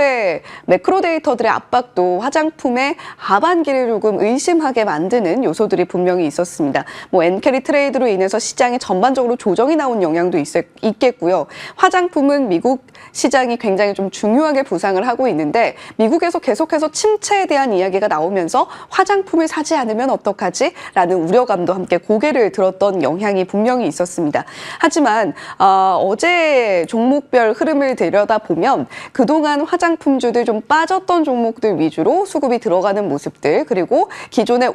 데이터들의 압박도 화장품의 하반기를 조금 의심하게 만드는 요소들이 분명히 있었습니다. 엔캐리 트레이드로 인해서 시장에 전반적으로 조정이 나온 영향도 있겠고요. 화장품은 미국 시장이 굉장히 좀 중요하게 부상을 하고 있는데 미국에서 계속해서 침체에 대한 이야기가 나오면서 화장품을 사지 않으면 어떡하지? 라는 우려감도 함께 고개를 들었던 영향이 분명히 있었습니다. 하지만 하지만 어제 종목별 흐름을 들여다보면 그동안 화장품주들 좀 빠졌던 종목들 위주로 수급이 들어가는 모습들, 그리고 기존에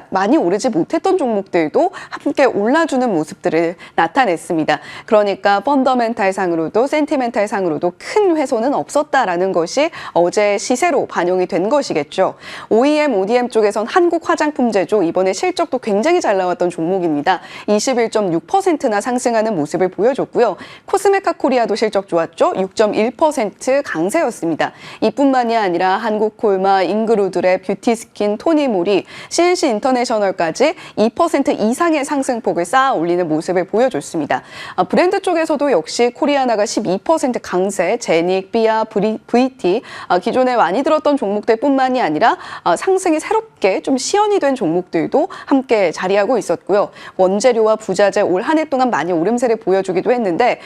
많이 오르지 못했던 종목들도 함께 올라주는 모습들을 나타냈습니다. 그러니까 펀더멘탈 상으로도 센티멘탈 상으로도 큰 훼손은 없었다라는 것이 어제 시세로 반영이 된 것이겠죠. OEM, ODM 쪽에선 한국 화장품 제조 이번에 실적도 굉장히 잘 나왔던 종목입니다. 21.6%나 상승하는 모습을 보여줬고요. 코스메카 코리아도 실적 좋았죠. 6.1% 강세였습니다. 이뿐만이 아니라 한국콜마, 잉그루드랩, 뷰티스킨, 토니모리, CNC 인터내셔널까지 2% 이상의 상승폭을 쌓아 올리는 모습을 보여줬습니다. 브랜드 쪽에서도 역시 코리아나가 12% 강세, 제닉, 삐아, VT, 기존에 많이 들었던 종목들뿐만이 아니라 상승이 새롭게 좀 시연이 된 종목들도 함께 자리하고 있었고요. 원재료와 부자재 올 한 해 동안 많이 오름세를 보여주기도 했는데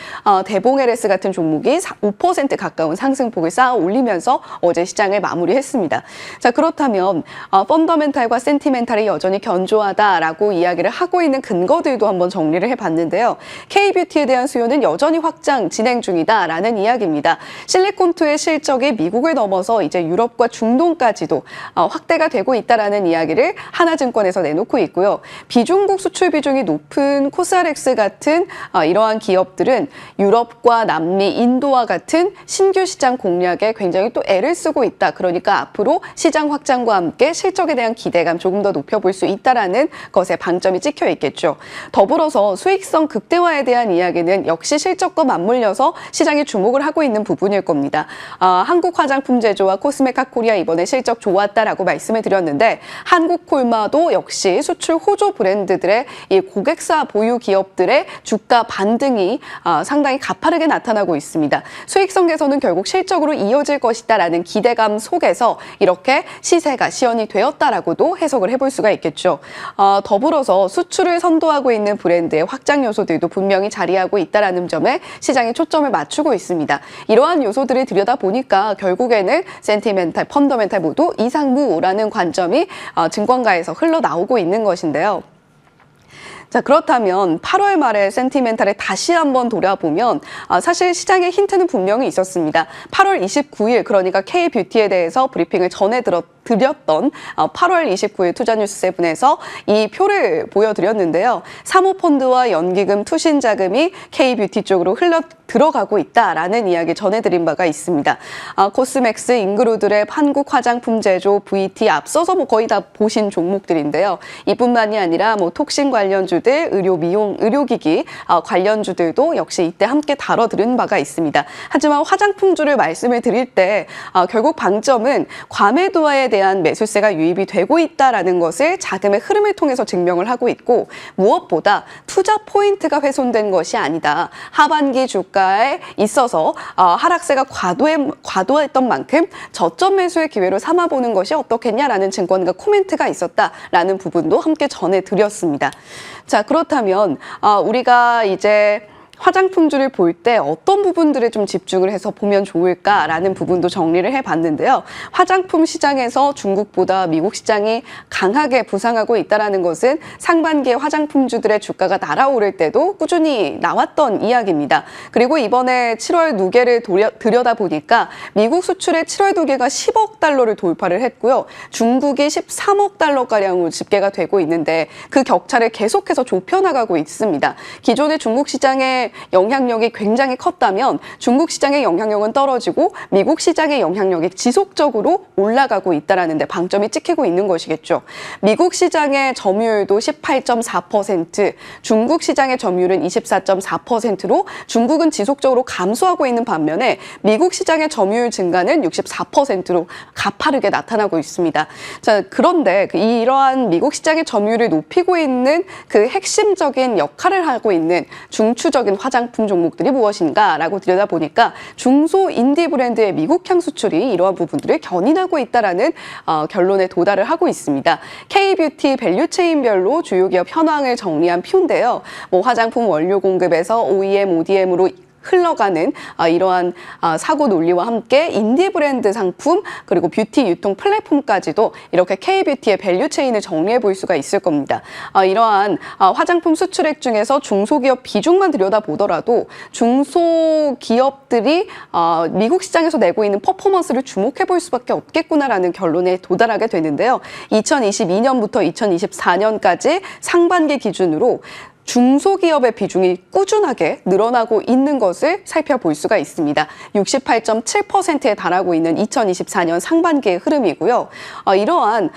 대봉 LS 같은 종목이 5% 가까운 상승폭을 쌓아 올리면서 어제 시장을 마무리했습니다. 자, 그렇다면 펀더멘탈과 센티멘탈이 여전히 견조하다라고 이야기를 하고 있는 근거들도 한번 정리를 해봤는데요. K뷰티에 대한 수요는 여전히 확장 진행 중이다라는 이야기입니다. 실리콘투의 실적이 미국을 넘어서 이제 유럽과 중동까지도 확대가 되고 있다라는 이야기를 하나증권에서 내놓고 있고요. 비중국 수출 비중이 높은 코스알엑스 같은 이러한 기업들은 유럽과 남미, 인도와 같은 신규 시장 공략에 굉장히 또 애를 쓰고 있다. 그러니까 앞으로 시장 확장과 함께 실적에 대한 기대감 조금 더 높여볼 수 있다라는 것에 방점이 찍혀 있겠죠. 더불어서 수익성 극대화에 대한 이야기는 역시 실적과 맞물려서 시장이 주목을 하고 있는 부분일 겁니다. 한국 화장품 제조와 코스메카 코리아 이번에 실적 좋았다라고 말씀을 드렸는데 한국콜마도 역시 수출 호조 브랜드들의 이 고객사 보유 기업들의 주가 반등이 상당히 가파르게 나타나고 있습니다. 수익성 개선은 결국 실적으로 이어질 것이다라는 기대감 속에서 이렇게 시세가 시연이 되었다라고도 해석을 해볼 수가 있겠죠. 더불어서 수출을 선도하고 있는 브랜드의 확장 요소들도 분명히 자리하고 있다라는 점에 시장이 초점을 맞추고 있습니다. 이러한 요소들을 들여다보니까 결국에는 센티멘탈, 펀더멘탈 모두 이상무라는 관점이 증권가에서 흘러나오고 있는 것인데요. 자, 그렇다면 8월 말에 센티멘탈에 다시 한번 돌아보면 사실 시장의 힌트는 분명히 있었습니다. 8월 29일 그러니까 K뷰티에 대해서 브리핑을 드렸던 8월 29일 투자뉴스 7에서 이 표를 보여드렸는데요. 사모펀드와 연기금, 투신자금이 K뷰티 쪽으로 들어가고 있다라는 이야기 전해드린 바가 있습니다. 코스맥스, 잉그루드랩, 한국 화장품 제조, VT 앞서서 거의 다 보신 종목들인데요. 이뿐만이 아니라 톡신 관련주들, 의료, 미용, 의료기기 관련주들도 역시 이때 함께 다뤄드린 바가 있습니다. 하지만 화장품주를 말씀을 드릴 때 결국 방점은 과매도화에 대한 매수세가 유입이 되고 있다라는 것을 자금의 흐름을 통해서 증명을 하고 있고 무엇보다 투자 포인트가 훼손된 것이 아니다. 하반기 주가에 있어서 하락세가 과도했던 만큼 저점 매수의 기회로 삼아보는 것이 어떻겠냐라는 증권가 코멘트가 있었다라는 부분도 함께 전해드렸습니다. 자, 그렇다면 우리가 이제 화장품주를 볼 때 어떤 부분들에 좀 집중을 해서 보면 좋을까라는 부분도 정리를 해봤는데요. 화장품 시장에서 중국보다 미국 시장이 강하게 부상하고 있다는 것은 상반기에 화장품주들의 주가가 날아오를 때도 꾸준히 나왔던 이야기입니다. 그리고 이번에 7월 누계를 들여다보니까 미국 수출의 7월 누계가 10억 달러를 돌파를 했고요. 중국이 13억 달러가량으로 집계가 되고 있는데 그 격차를 계속해서 좁혀나가고 있습니다. 기존의 중국 시장의 영향력이 굉장히 컸다면 중국 시장의 영향력은 떨어지고 미국 시장의 영향력이 지속적으로 올라가고 있다는 데 방점이 찍히고 있는 것이겠죠. 미국 시장의 점유율도 18.4%, 중국 시장의 점유율은 24.4%로 중국은 지속적으로 감소하고 있는 반면에 미국 시장의 점유율 증가는 64%로 가파르게 나타나고 있습니다. 자, 그런데 이러한 미국 시장의 점유율을 높이고 있는 그 핵심적인 역할을 하고 있는 중추적인 화장품 종목들이 무엇인가라고 들여다보니까 중소 인디 브랜드의 미국향 수출이 이러한 부분들을 견인하고 있다라는 결론에 도달을 하고 있습니다. K뷰티 밸류체인별로 주요 기업 현황을 정리한 표인데요. 화장품 원료 공급에서 OEM, ODM으로 흘러가는 이러한 사고 논리와 함께 인디 브랜드 상품 그리고 뷰티 유통 플랫폼까지도 이렇게 K뷰티의 밸류 체인을 정리해 볼 수가 있을 겁니다. 이러한 화장품 수출액 중에서 중소기업 비중만 들여다보더라도 중소기업들이 미국 시장에서 내고 있는 퍼포먼스를 주목해 볼 수밖에 없겠구나라는 결론에 도달하게 되는데요. 2022년부터 2024년까지 상반기 기준으로 중소기업의 비중이 꾸준하게 늘어나고 있는 것을 살펴볼 수가 있습니다. 68.7%에 달하고 있는 2024년 상반기의 흐름이고요. 이러한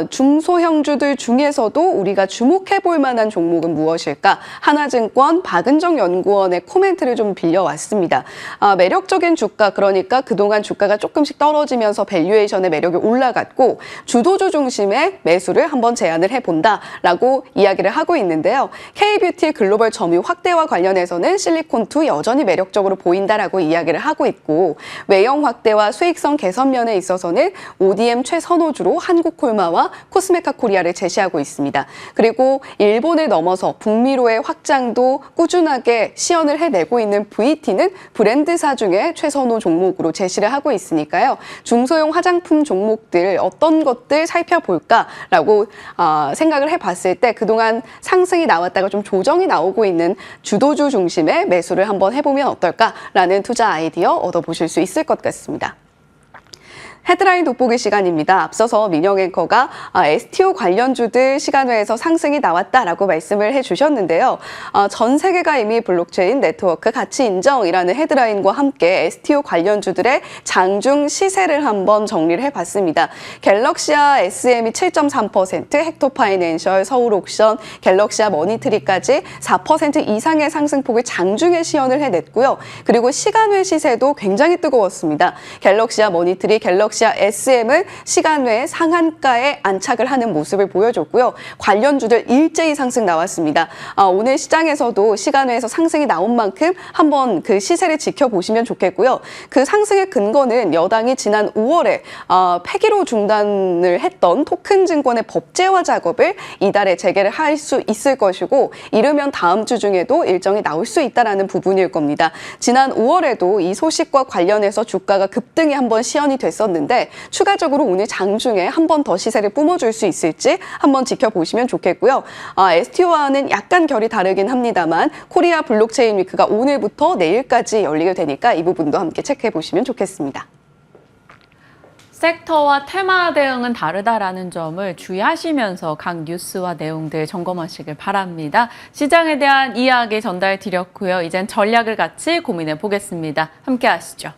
중소형주들 중에서도 우리가 주목해 볼 만한 종목은 무엇일까? 하나증권 박은정 연구원의 코멘트를 좀 빌려왔습니다. 매력적인 주가, 그러니까 그동안 주가가 조금씩 떨어지면서 밸류에이션의 매력이 올라갔고 주도주 중심의 매수를 한번 제안을 해본다라고 이야기를 하고 있는데요. K뷰티의 글로벌 점유 확대와 관련해서는 실리콘2 여전히 매력적으로 보인다라고 이야기를 하고 있고 외형 확대와 수익성 개선 면에 있어서는 ODM 최선호주로 한국콜마와 코스메카 코리아를 제시하고 있습니다. 그리고 일본을 넘어서 북미로의 확장도 꾸준하게 시연을 해내고 있는 VT는 브랜드사 중에 최선호 종목으로 제시를 하고 있으니까요. 중소형 화장품 종목들 어떤 것들 살펴볼까라고 생각을 해봤을 때 그동안 상승이 나왔다가 좀 조정이 나오고 있는 주도주 중심의 매수를 한번 해보면 어떨까라는 투자 아이디어 얻어보실 수 있을 것 같습니다. 헤드라인 돋보기 시간입니다. 앞서서 민영 앵커가 STO 관련주들 시간외에서 상승이 나왔다라고 말씀을 해주셨는데요. 전 세계가 이미 블록체인 네트워크 가치 인정이라는 헤드라인과 함께 STO 관련주들의 장중 시세를 한번 정리를 해봤습니다. 갤럭시아 SM이 7.3%, 헥토파이낸셜, 서울옥션, 갤럭시아 머니트리까지 4% 이상의 상승폭을 장중에 시연을 해냈고요. 그리고 시간외 시세도 굉장히 뜨거웠습니다. 갤럭시아 머니트리, 갤럭시아 SM은 시간외에 상한가에 안착을 하는 모습을 보여줬고요. 관련주들 일제히 상승 나왔습니다. 오늘 시장에서도 시간외에서 상승이 나온 만큼 한번 그 시세를 지켜보시면 좋겠고요. 그 상승의 근거는 여당이 지난 5월에 폐기로 중단을 했던 토큰 증권의 법제화 작업을 이달에 재개를 할 수 있을 것이고 이르면 다음 주 중에도 일정이 나올 수 있다는 부분일 겁니다. 지난 5월에도 이 소식과 관련해서 주가가 급등이 한번 시연이 됐었는데 추가적으로 오늘 장중에 한 번 더 시세를 뿜어줄 수 있을지 한번 지켜보시면 좋겠고요. STO와는 약간 결이 다르긴 합니다만 코리아 블록체인 위크가 오늘부터 내일까지 열리게 되니까 이 부분도 함께 체크해 보시면 좋겠습니다. 섹터와 테마 대응은 다르다라는 점을 주의하시면서 각 뉴스와 내용들 점검하시길 바랍니다. 시장에 대한 이야기 전달 드렸고요. 이젠 전략을 같이 고민해 보겠습니다. 함께 하시죠.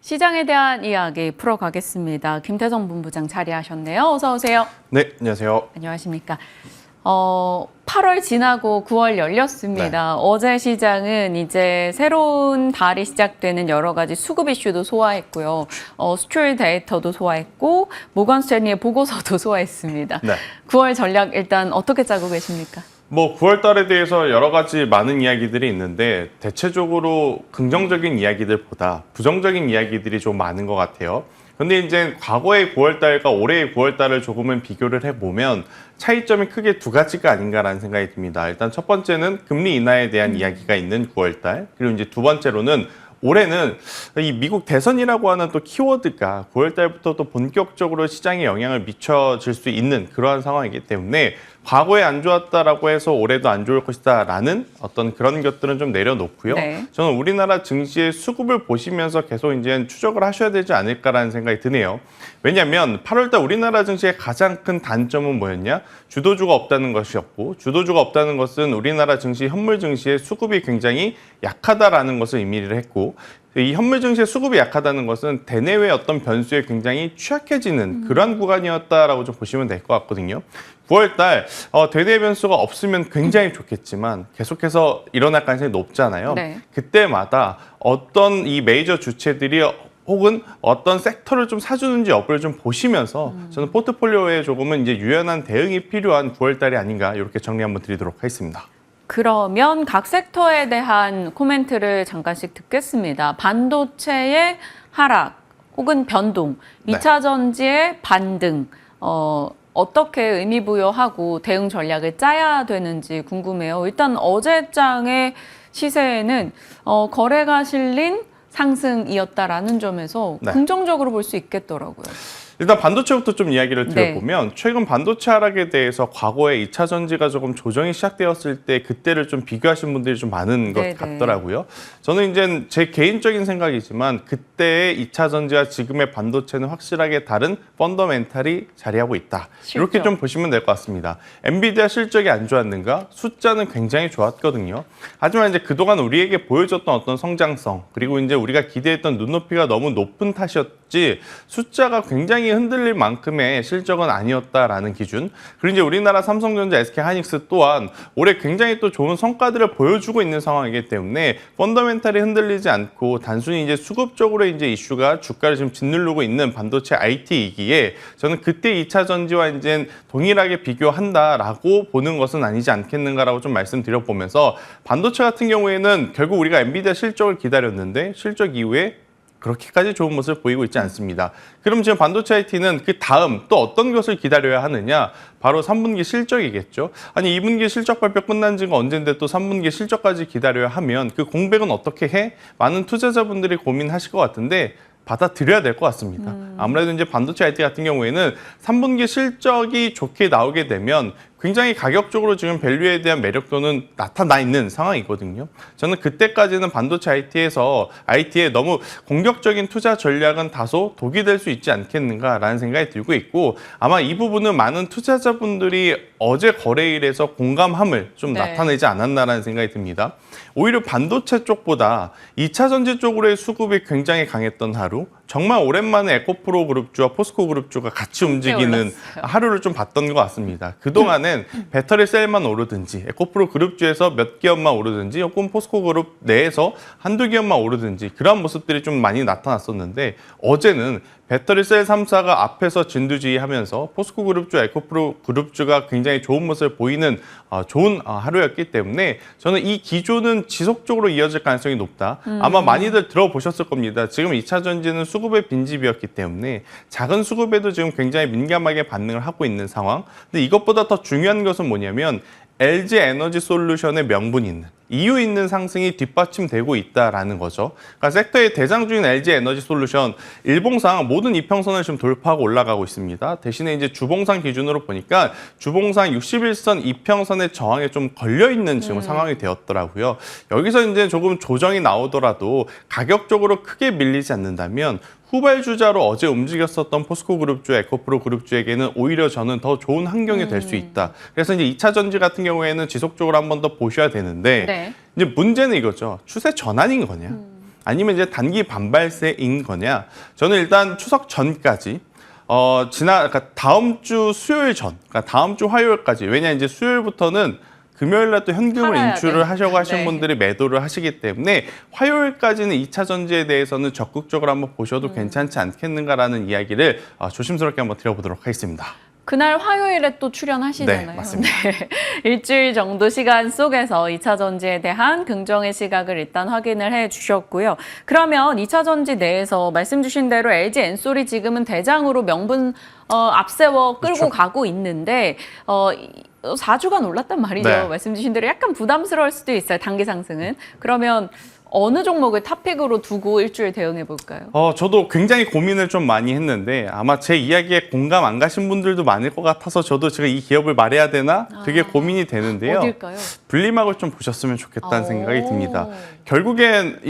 시장에 대한 이야기 풀어가겠습니다. 김태성 본부장 자리하셨네요. 어서 오세요. 네, 안녕하세요. 안녕하십니까. 8월 지나고 9월 열렸습니다. 네. 어제 시장은 이제 새로운 달이 시작되는 여러 가지 수급 이슈도 소화했고요. 수출 데이터도 소화했고 모건 스탠리의 보고서도 소화했습니다. 네. 9월 전략 일단 어떻게 짜고 계십니까? 9월 달에 대해서 여러 가지 많은 이야기들이 있는데 대체적으로 긍정적인 이야기들보다 부정적인 이야기들이 좀 많은 것 같아요. 근데 이제 과거의 9월 달과 올해의 9월 달을 조금은 비교를 해보면 차이점이 크게 두 가지가 아닌가라는 생각이 듭니다. 일단 첫 번째는 금리 인하에 대한 이야기가 있는 9월 달, 그리고 이제 두 번째로는 올해는 이 미국 대선이라고 하는 또 키워드가 9월 달부터 또 본격적으로 시장에 영향을 미쳐질 수 있는 그러한 상황이기 때문에 과거에 안 좋았다라고 해서 올해도 안 좋을 것이다라는 어떤 그런 것들은 좀 내려놓고요. 네. 저는 우리나라 증시의 수급을 보시면서 계속 이제 추적을 하셔야 되지 않을까라는 생각이 드네요. 왜냐하면 8월달 우리나라 증시의 가장 큰 단점은 뭐였냐? 주도주가 없다는 것이었고, 주도주가 없다는 것은 우리나라 증시, 현물 증시의 수급이 굉장히 약하다라는 것을 의미를 했고, 이 현물 증시의 수급이 약하다는 것은 대내외 어떤 변수에 굉장히 취약해지는 그러한 구간이었다라고 좀 보시면 될 것 같거든요. 9월 달 대내 변수가 없으면 굉장히 좋겠지만 계속해서 일어날 가능성이 높잖아요. 네. 그때마다 어떤 이 메이저 주체들이 혹은 어떤 섹터를 좀 사주는지 여부를 좀 보시면서 저는 포트폴리오에 조금은 이제 유연한 대응이 필요한 9월 달이 아닌가 이렇게 정리 한번 드리도록 하겠습니다. 그러면 각 섹터에 대한 코멘트를 잠깐씩 듣겠습니다. 반도체의 하락 혹은 변동, 네. 2차 전지의 반등, 어떻게 의미 부여하고 대응 전략을 짜야 되는지 궁금해요. 일단 어제장의 시세에는 거래가 실린 상승이었다라는 점에서 네. 긍정적으로 볼 수 있겠더라고요. 일단 반도체부터 좀 이야기를 네. 드려보면 최근 반도체 하락에 대해서 과거에 2차 전지가 조금 조정이 시작되었을 때 그때를 좀 비교하신 분들이 좀 많은 것 네네. 같더라고요. 저는 이제 제 개인적인 생각이지만 그때의 2차 전지와 지금의 반도체는 확실하게 다른 펀더멘탈이 자리하고 있다. 이렇게 실적. 좀 보시면 될 것 같습니다. 엔비디아 실적이 안 좋았는가? 숫자는 굉장히 좋았거든요. 하지만 이제 그동안 우리에게 보여줬던 어떤 성장성 그리고 이제 우리가 기대했던 눈높이가 너무 높은 탓이었지 숫자가 굉장히 흔들릴 만큼의 실적은 아니었다라는 기준. 그리고 이제 우리나라 삼성전자, SK하이닉스 또한 올해 굉장히 또 좋은 성과들을 보여주고 있는 상황이기 때문에 펀더멘탈이 흔들리지 않고 단순히 이제 수급적으로 이제 이슈가 주가를 지금 짓누르고 있는 반도체 IT이기에 저는 그때 2차 전지와 이제 동일하게 비교한다라고 보는 것은 아니지 않겠는가라고 좀 말씀드려보면서 반도체 같은 경우에는 결국 우리가 엔비디아 실적을 기다렸는데 실적 이후에 그렇게까지 좋은 모습을 보이고 있지 않습니다. 그럼 지금 반도체 IT는 그 다음 또 어떤 것을 기다려야 하느냐? 바로 3분기 실적이겠죠. 아니 2분기 실적 발표 끝난 지가 언젠데 또 3분기 실적까지 기다려야 하면 그 공백은 어떻게 해? 많은 투자자분들이 고민하실 것 같은데 받아들여야 될 것 같습니다. 아무래도 이제 반도체 IT 같은 경우에는 3분기 실적이 좋게 나오게 되면 굉장히 가격적으로 지금 밸류에 대한 매력도는 나타나 있는 상황이거든요. 저는 그때까지는 반도체 IT에 너무 공격적인 투자 전략은 다소 독이 될 수 있지 않겠는가라는 생각이 들고 있고 아마 이 부분은 많은 투자자분들이 어제 거래일에서 공감함을 좀 네. 나타내지 않았나라는 생각이 듭니다. 오히려 반도체 쪽보다 2차 전지 쪽으로의 수급이 굉장히 강했던 하루, 정말 오랜만에 에코프로 그룹주와 포스코 그룹주가 같이 움직이는 올랐어요. 하루를 좀 봤던 것 같습니다. 그동안은 배터리 셀만 오르든지 에코프로 그룹주에서 몇 기업만 오르든지 혹은 포스코 그룹 내에서 한두 기업만 오르든지 그런 모습들이 좀 많이 나타났었는데 어제는 배터리 셀 3사가 앞에서 진두지휘하면서 포스코 그룹주와 에코프로 그룹주가 굉장히 좋은 모습을 보이는 좋은 하루였기 때문에 저는 이 기조는 지속적으로 이어질 가능성이 높다. 아마 많이들 들어보셨을 겁니다. 지금 2차 전지는 수급의 빈집이었기 때문에 작은 수급에도 지금 굉장히 민감하게 반응을 하고 있는 상황. 근데 이것보다 더 중요한 것은 뭐냐면 LG 에너지 솔루션의 명분이 있는 이유 있는 상승이 뒷받침되고 있다라는 거죠. 그러니까 섹터의 대장주인 LG 에너지 솔루션 일봉상 모든 이평선을 지금 돌파하고 올라가고 있습니다. 대신에 이제 주봉상 기준으로 보니까 주봉상 61선 이평선의 저항에 좀 걸려 있는 지금 상황이 되었더라고요. 여기서 이제 조금 조정이 나오더라도 가격적으로 크게 밀리지 않는다면 후발주자로 어제 움직였었던 포스코 그룹주, 에코프로 그룹주에게는 오히려 저는 더 좋은 환경이 될 수 있다. 그래서 이제 2차 전지 같은 경우에는 지속적으로 한 번 더 보셔야 되는데 네. 이제 문제는 이거죠. 추세 전환인 거냐? 아니면 이제 단기 반발세인 거냐? 저는 일단 추석 전까지 그러니까 다음 주 수요일 전, 그러니까 다음 주 화요일까지. 왜냐 이제 수요일부터는 금요일 날 또 현금을 팔아야 인출을 돼. 하려고 하시는 네. 분들이 매도를 하시기 때문에 화요일까지는 2차 전지에 대해서는 적극적으로 한번 보셔도 괜찮지 않겠는가라는 이야기를 조심스럽게 한번 드려보도록 하겠습니다. 그날 화요일에 또 출연하시잖아요. 네, 맞습니다. 네. 일주일 정도 시간 속에서 2차 전지에 대한 긍정의 시각을 일단 확인을 해 주셨고요. 그러면 2차 전지 내에서 말씀 주신 대로 LG 엔솔이 지금은 대장으로 명분 앞세워 끌고 그렇죠. 가고 있는데 4주간 올랐단 말이죠. 네. 말씀 주신 대로 약간 부담스러울 수도 있어요. 단기 상승은. 그러면 어느 종목을 탑픽으로 두고 일주일 대응해 볼까요? 저도 굉장히 고민을 좀 많이 했는데 아마 제 이야기에 공감 안 가신 분들도 많을 것 같아서 저도 제가 이 기업을 말해야 되나 되게 고민이 되는데요. 어딜까요? 분리막을 좀 보셨으면 좋겠다는 오. 생각이 듭니다. 결국엔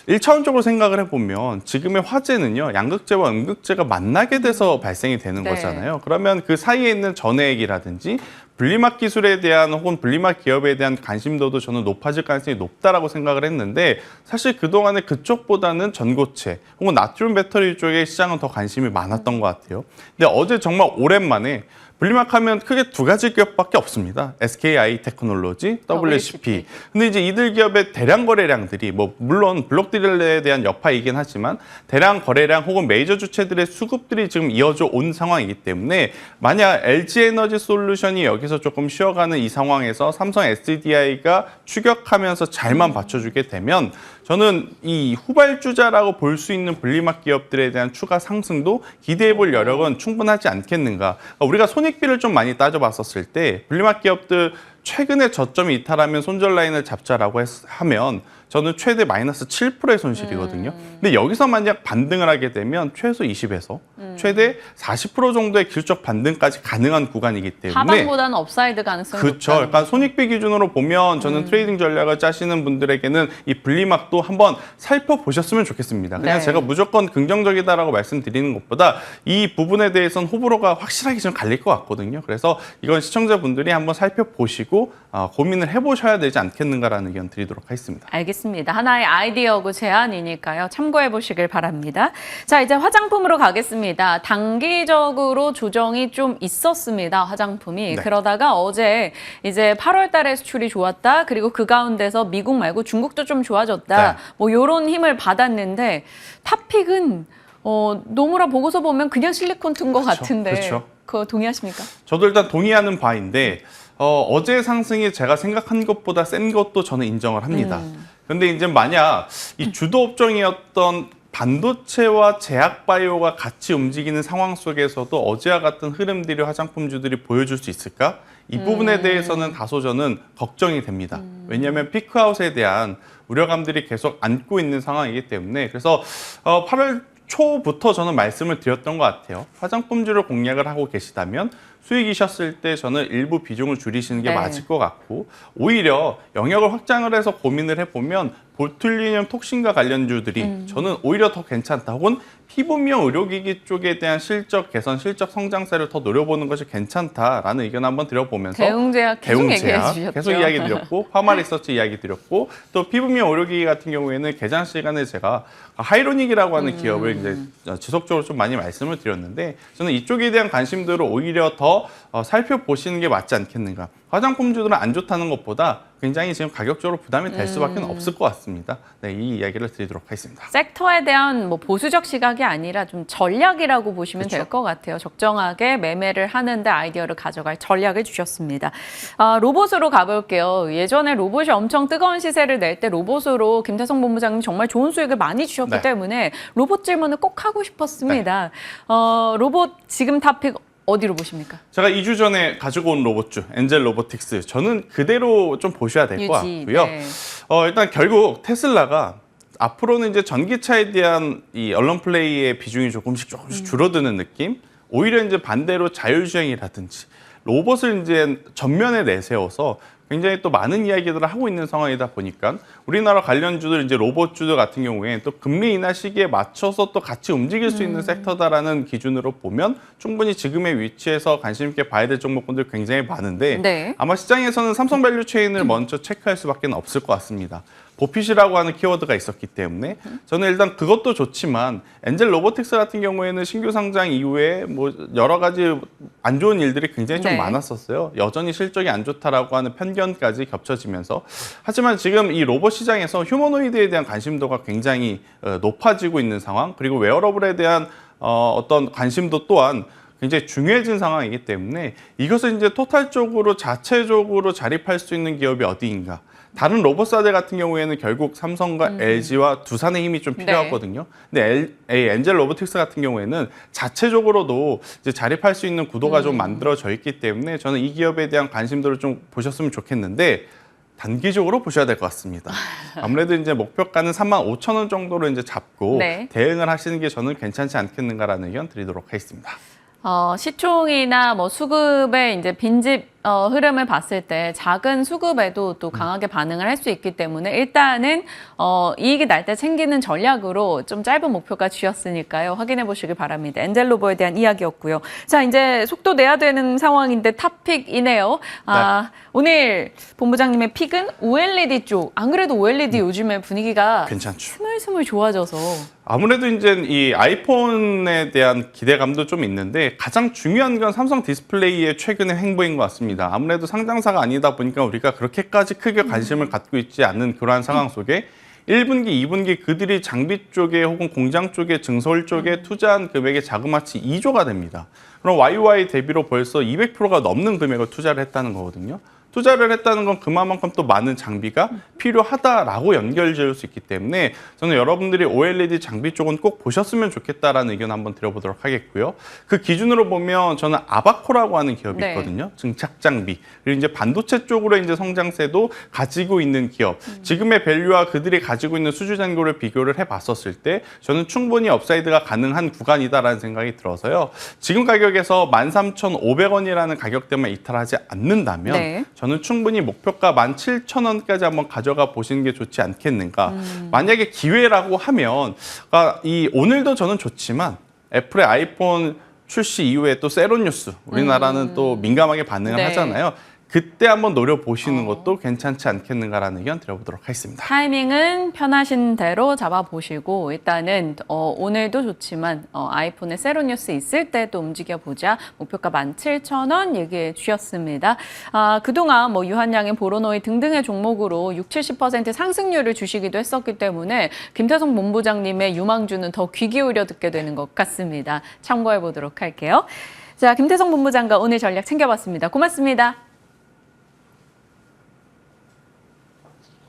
1차원적으로 생각을 해보면 지금의 화재는요, 양극재와 음극재가 만나게 돼서 발생이 되는 네. 거잖아요. 그러면 그 사이에 있는 전해액이라든지 분리막 기술에 대한 혹은 분리막 기업에 대한 관심도도 저는 높아질 가능성이 높다라고 생각을 했는데, 사실 그동안에 그쪽보다는 전고체 혹은 나트륨 배터리 쪽에 시장은 더 관심이 많았던 것 같아요. 근데 어제 정말 오랜만에 분리막 하면 크게 두 가지 기업밖에 없습니다. SKI 테크놀로지, WCP. 근데 이제 이들 기업의 대량 거래량들이 뭐 물론 블록딜에 대한 여파이긴 하지만 대량 거래량 혹은 메이저 주체들의 수급들이 지금 이어져 온 상황이기 때문에, 만약 LG에너지 솔루션이 여기서 조금 쉬어가는 이 상황에서 삼성 SDI가 추격하면서 잘만 받쳐주게 되면 저는 이 후발주자라고 볼 수 있는 분리막 기업들에 대한 추가 상승도 기대해 볼 여력은 충분하지 않겠는가. 그러니까 우리가 손익비를 좀 많이 따져봤었을 때 분리막 기업들 최근에 저점이 이탈하면 손절 라인을 잡자라고 하면 저는 최대 마이너스 7%의 손실이거든요. 근데 여기서 만약 반등을 하게 되면 최소 20에서 최대 40% 정도의 길적 반등까지 가능한 구간이기 때문에 하방보다는 업사이드 가능성이 그렇죠. 높다는 약간 손익비 기준으로 보면 저는 트레이딩 전략을 짜시는 분들에게는 이 분리막도 한번 살펴보셨으면 좋겠습니다. 그냥 네. 제가 무조건 긍정적이다라고 말씀드리는 것보다 이 부분에 대해서는 호불호가 확실하게 좀 갈릴 것 같거든요. 그래서 이건 시청자분들이 한번 살펴보시고 고민을 해보셔야 되지 않겠는가라는 의견 드리도록 하겠습니다. 알겠습니다. 하나의 아이디어고 제안이니까요. 참고해 보시길 바랍니다. 자, 이제 화장품으로 가겠습니다. 단기적으로 조정이 좀 있었습니다. 화장품이. 네. 그러다가 어제 이제 8월 달에 수출이 좋았다. 그리고 그 가운데서 미국 말고 중국도 좀 좋아졌다. 네. 뭐 요런 힘을 받았는데 탑픽은 노무라 보고서 보면 그냥 실리콘 튼 것 그렇죠. 같은데 그렇죠. 그거 동의하십니까? 저도 일단 동의하는 바인데 어제 상승이 제가 생각한 것보다 센 것도 저는 인정을 합니다. 그런데 이제 만약 이 주도 업종이었던 반도체와 제약바이오가 같이 움직이는 상황 속에서도 어제와 같은 흐름들이 화장품주들이 보여줄 수 있을까? 이 부분에 대해서는 다소 저는 걱정이 됩니다. 왜냐하면 피크아웃에 대한 우려감들이 계속 안고 있는 상황이기 때문에. 그래서 8월 초부터 저는 말씀을 드렸던 것 같아요. 화장품주를 공략을 하고 계시다면 수익이셨을 때 저는 일부 비중을 줄이시는 게 네. 맞을 것 같고, 오히려 영역을 확장을 해서 고민을 해보면 보툴리늄 톡신과 관련주들이 저는 오히려 더 괜찮다, 혹은 피부미용 의료기기 쪽에 대한 실적 개선, 실적 성장세를 더 노려보는 것이 괜찮다라는 의견 한번 드려보면서 대웅제약 계속 얘기해 대웅제약 주셨죠. 계속 이야기 드렸고, 파마리서치 이야기 드렸고, 또 피부미용 의료기기 같은 경우에는 개장 시간에 제가 하이로닉이라고 하는 기업을 이제 지속적으로 좀 많이 말씀을 드렸는데, 저는 이쪽에 대한 관심들을 오히려 더 살펴보시는 게 맞지 않겠는가. 화장품주들은 안 좋다는 것보다 굉장히 지금 가격적으로 부담이 될 수밖에 없을 것 같습니다. 네, 이 이야기를 드리도록 하겠습니다. 섹터에 대한 뭐 보수적 시각이 아니라 좀 전략이라고 보시면 될 것 같아요. 적정하게 매매를 하는데 아이디어를 가져갈 전략을 주셨습니다. 로봇으로 가볼게요. 예전에 로봇이 엄청 뜨거운 시세를 낼 때 로봇으로 김태성 본부장님 정말 좋은 수익을 많이 주셨기 네. 때문에 로봇 질문을 꼭 하고 싶었습니다. 로봇 지금 탑픽 어디로 보십니까? 제가 2주 전에 가지고 온 로봇주 엔젤 로보틱스, 저는 그대로 좀 보셔야 될 것 유지, 같고요. 네. 일단 결국 테슬라가 앞으로는 이제 전기차에 대한 이 언론 플레이의 비중이 조금씩 줄어드는 느낌. 오히려 이제 반대로 자율주행이라든지 로봇을 이제 전면에 내세워서 굉장히 또 많은 이야기들을 하고 있는 상황이다 보니까 우리나라 관련주들, 이제 로봇주들 같은 경우에 또 금리 인하 시기에 맞춰서 또 같이 움직일 수 있는 섹터다라는 기준으로 보면 충분히 지금의 위치에서 관심 있게 봐야 될 종목군들 굉장히 많은데, 네. 아마 시장에서는 삼성 밸류 체인을 먼저 체크할 수밖에 없을 것 같습니다. 보핏이라고 하는 키워드가 있었기 때문에 저는 일단 그것도 좋지만, 엔젤 로보틱스 같은 경우에는 신규 상장 이후에 뭐 여러 가지 안 좋은 일들이 굉장히 좀 네. 많았었어요. 여전히 실적이 안 좋다라고 하는 편견까지 겹쳐지면서. 하지만 지금 이 로봇 시장에서 휴머노이드에 대한 관심도가 굉장히 높아지고 있는 상황, 그리고 웨어러블에 대한 어떤 관심도 또한 굉장히 중요해진 상황이기 때문에 이것을 이제 토탈적으로 자체적으로 자립할 수 있는 기업이 어디인가. 다른 로봇사들 같은 경우에는 결국 삼성과 LG와 두산의 힘이 좀 필요하거든요. 근데 엔젤 로보틱스 같은 경우에는 자체적으로도 이제 자립할 수 있는 구도가 좀 만들어져 있기 때문에 저는 이 기업에 대한 관심도를 좀 보셨으면 좋겠는데, 단기적으로 보셔야 될 것 같습니다. 아무래도 이제 목표가는 35,000원 정도로 이제 잡고 네. 대응을 하시는 게 저는 괜찮지 않겠는가라는 의견 드리도록 하겠습니다. 시총이나 뭐 수급에 이제 빈집 흐름을 봤을 때 작은 수급에도 또 강하게 반응을 할 수 있기 때문에 일단은 이익이 날 때 챙기는 전략으로 좀 짧은 목표가 주셨으니까요. 확인해 보시길 바랍니다. 엔젤로버에 대한 이야기였고요. 자, 이제 속도 내야 되는 상황인데 탑픽이네요. 오늘 본부장님의 픽은 OLED 쪽. 안 그래도 OLED 요즘에 분위기가 괜찮죠. 스물스물 좋아져서. 아무래도 이제 이 아이폰에 대한 기대감도 좀 있는데 가장 중요한 건 삼성 디스플레이의 최근의 행보인 것 같습니다. 아무래도 상장사가 아니다 보니까 우리가 그렇게까지 크게 관심을 갖고 있지 않는 그러한 상황 속에 1분기, 2분기 그들이 장비 쪽에 혹은 공장 쪽에 증설 쪽에 투자한 금액의 자그마치 2조가 됩니다. 그럼 YY 대비로 벌써 200%가 넘는 금액을 투자를 했다는 거거든요. 투자를 했다는 건 그만큼 또 많은 장비가 필요하다라고 연결지을 수 있기 때문에 저는 여러분들이 OLED 장비 쪽은 꼭 보셨으면 좋겠다라는 의견 한번 드려보도록 하겠고요. 그 기준으로 보면 저는 아바코라고 하는 기업이 네. 있거든요. 증착 장비. 그리고 이제 반도체 쪽으로 이제 성장세도 가지고 있는 기업. 지금의 밸류와 그들이 가지고 있는 수주 잔고를 비교를 해봤었을 때 저는 충분히 업사이드가 가능한 구간이다라는 생각이 들어서요. 지금 가격에서 13,500원이라는 가격대만 이탈하지 않는다면 네. 저는 충분히 목표가 17,000원까지 한번 가져가 보시는 게 좋지 않겠는가. 만약에 기회라고 하면 오늘도 저는 좋지만 애플의 아이폰 출시 이후에 또 세로뉴스 우리나라는 또 민감하게 반응을 네. 하잖아요. 그때 한번 노려보시는 것도 괜찮지 않겠는가라는 의견 드려보도록 하겠습니다. 타이밍은 편하신 대로 잡아보시고 일단은 오늘도 좋지만 아이폰에 세로뉴스 있을 때 또 움직여보자. 목표가 17,000원 얘기해 주셨습니다. 그동안 뭐 유한양행, 보로노이 등등의 종목으로 60-70% 상승률을 주시기도 했었기 때문에 김태성 본부장님의 유망주는 더 귀 기울여 듣게 되는 것 같습니다. 참고해 보도록 할게요. 자, 김태성 본부장과 오늘 전략 챙겨봤습니다. 고맙습니다.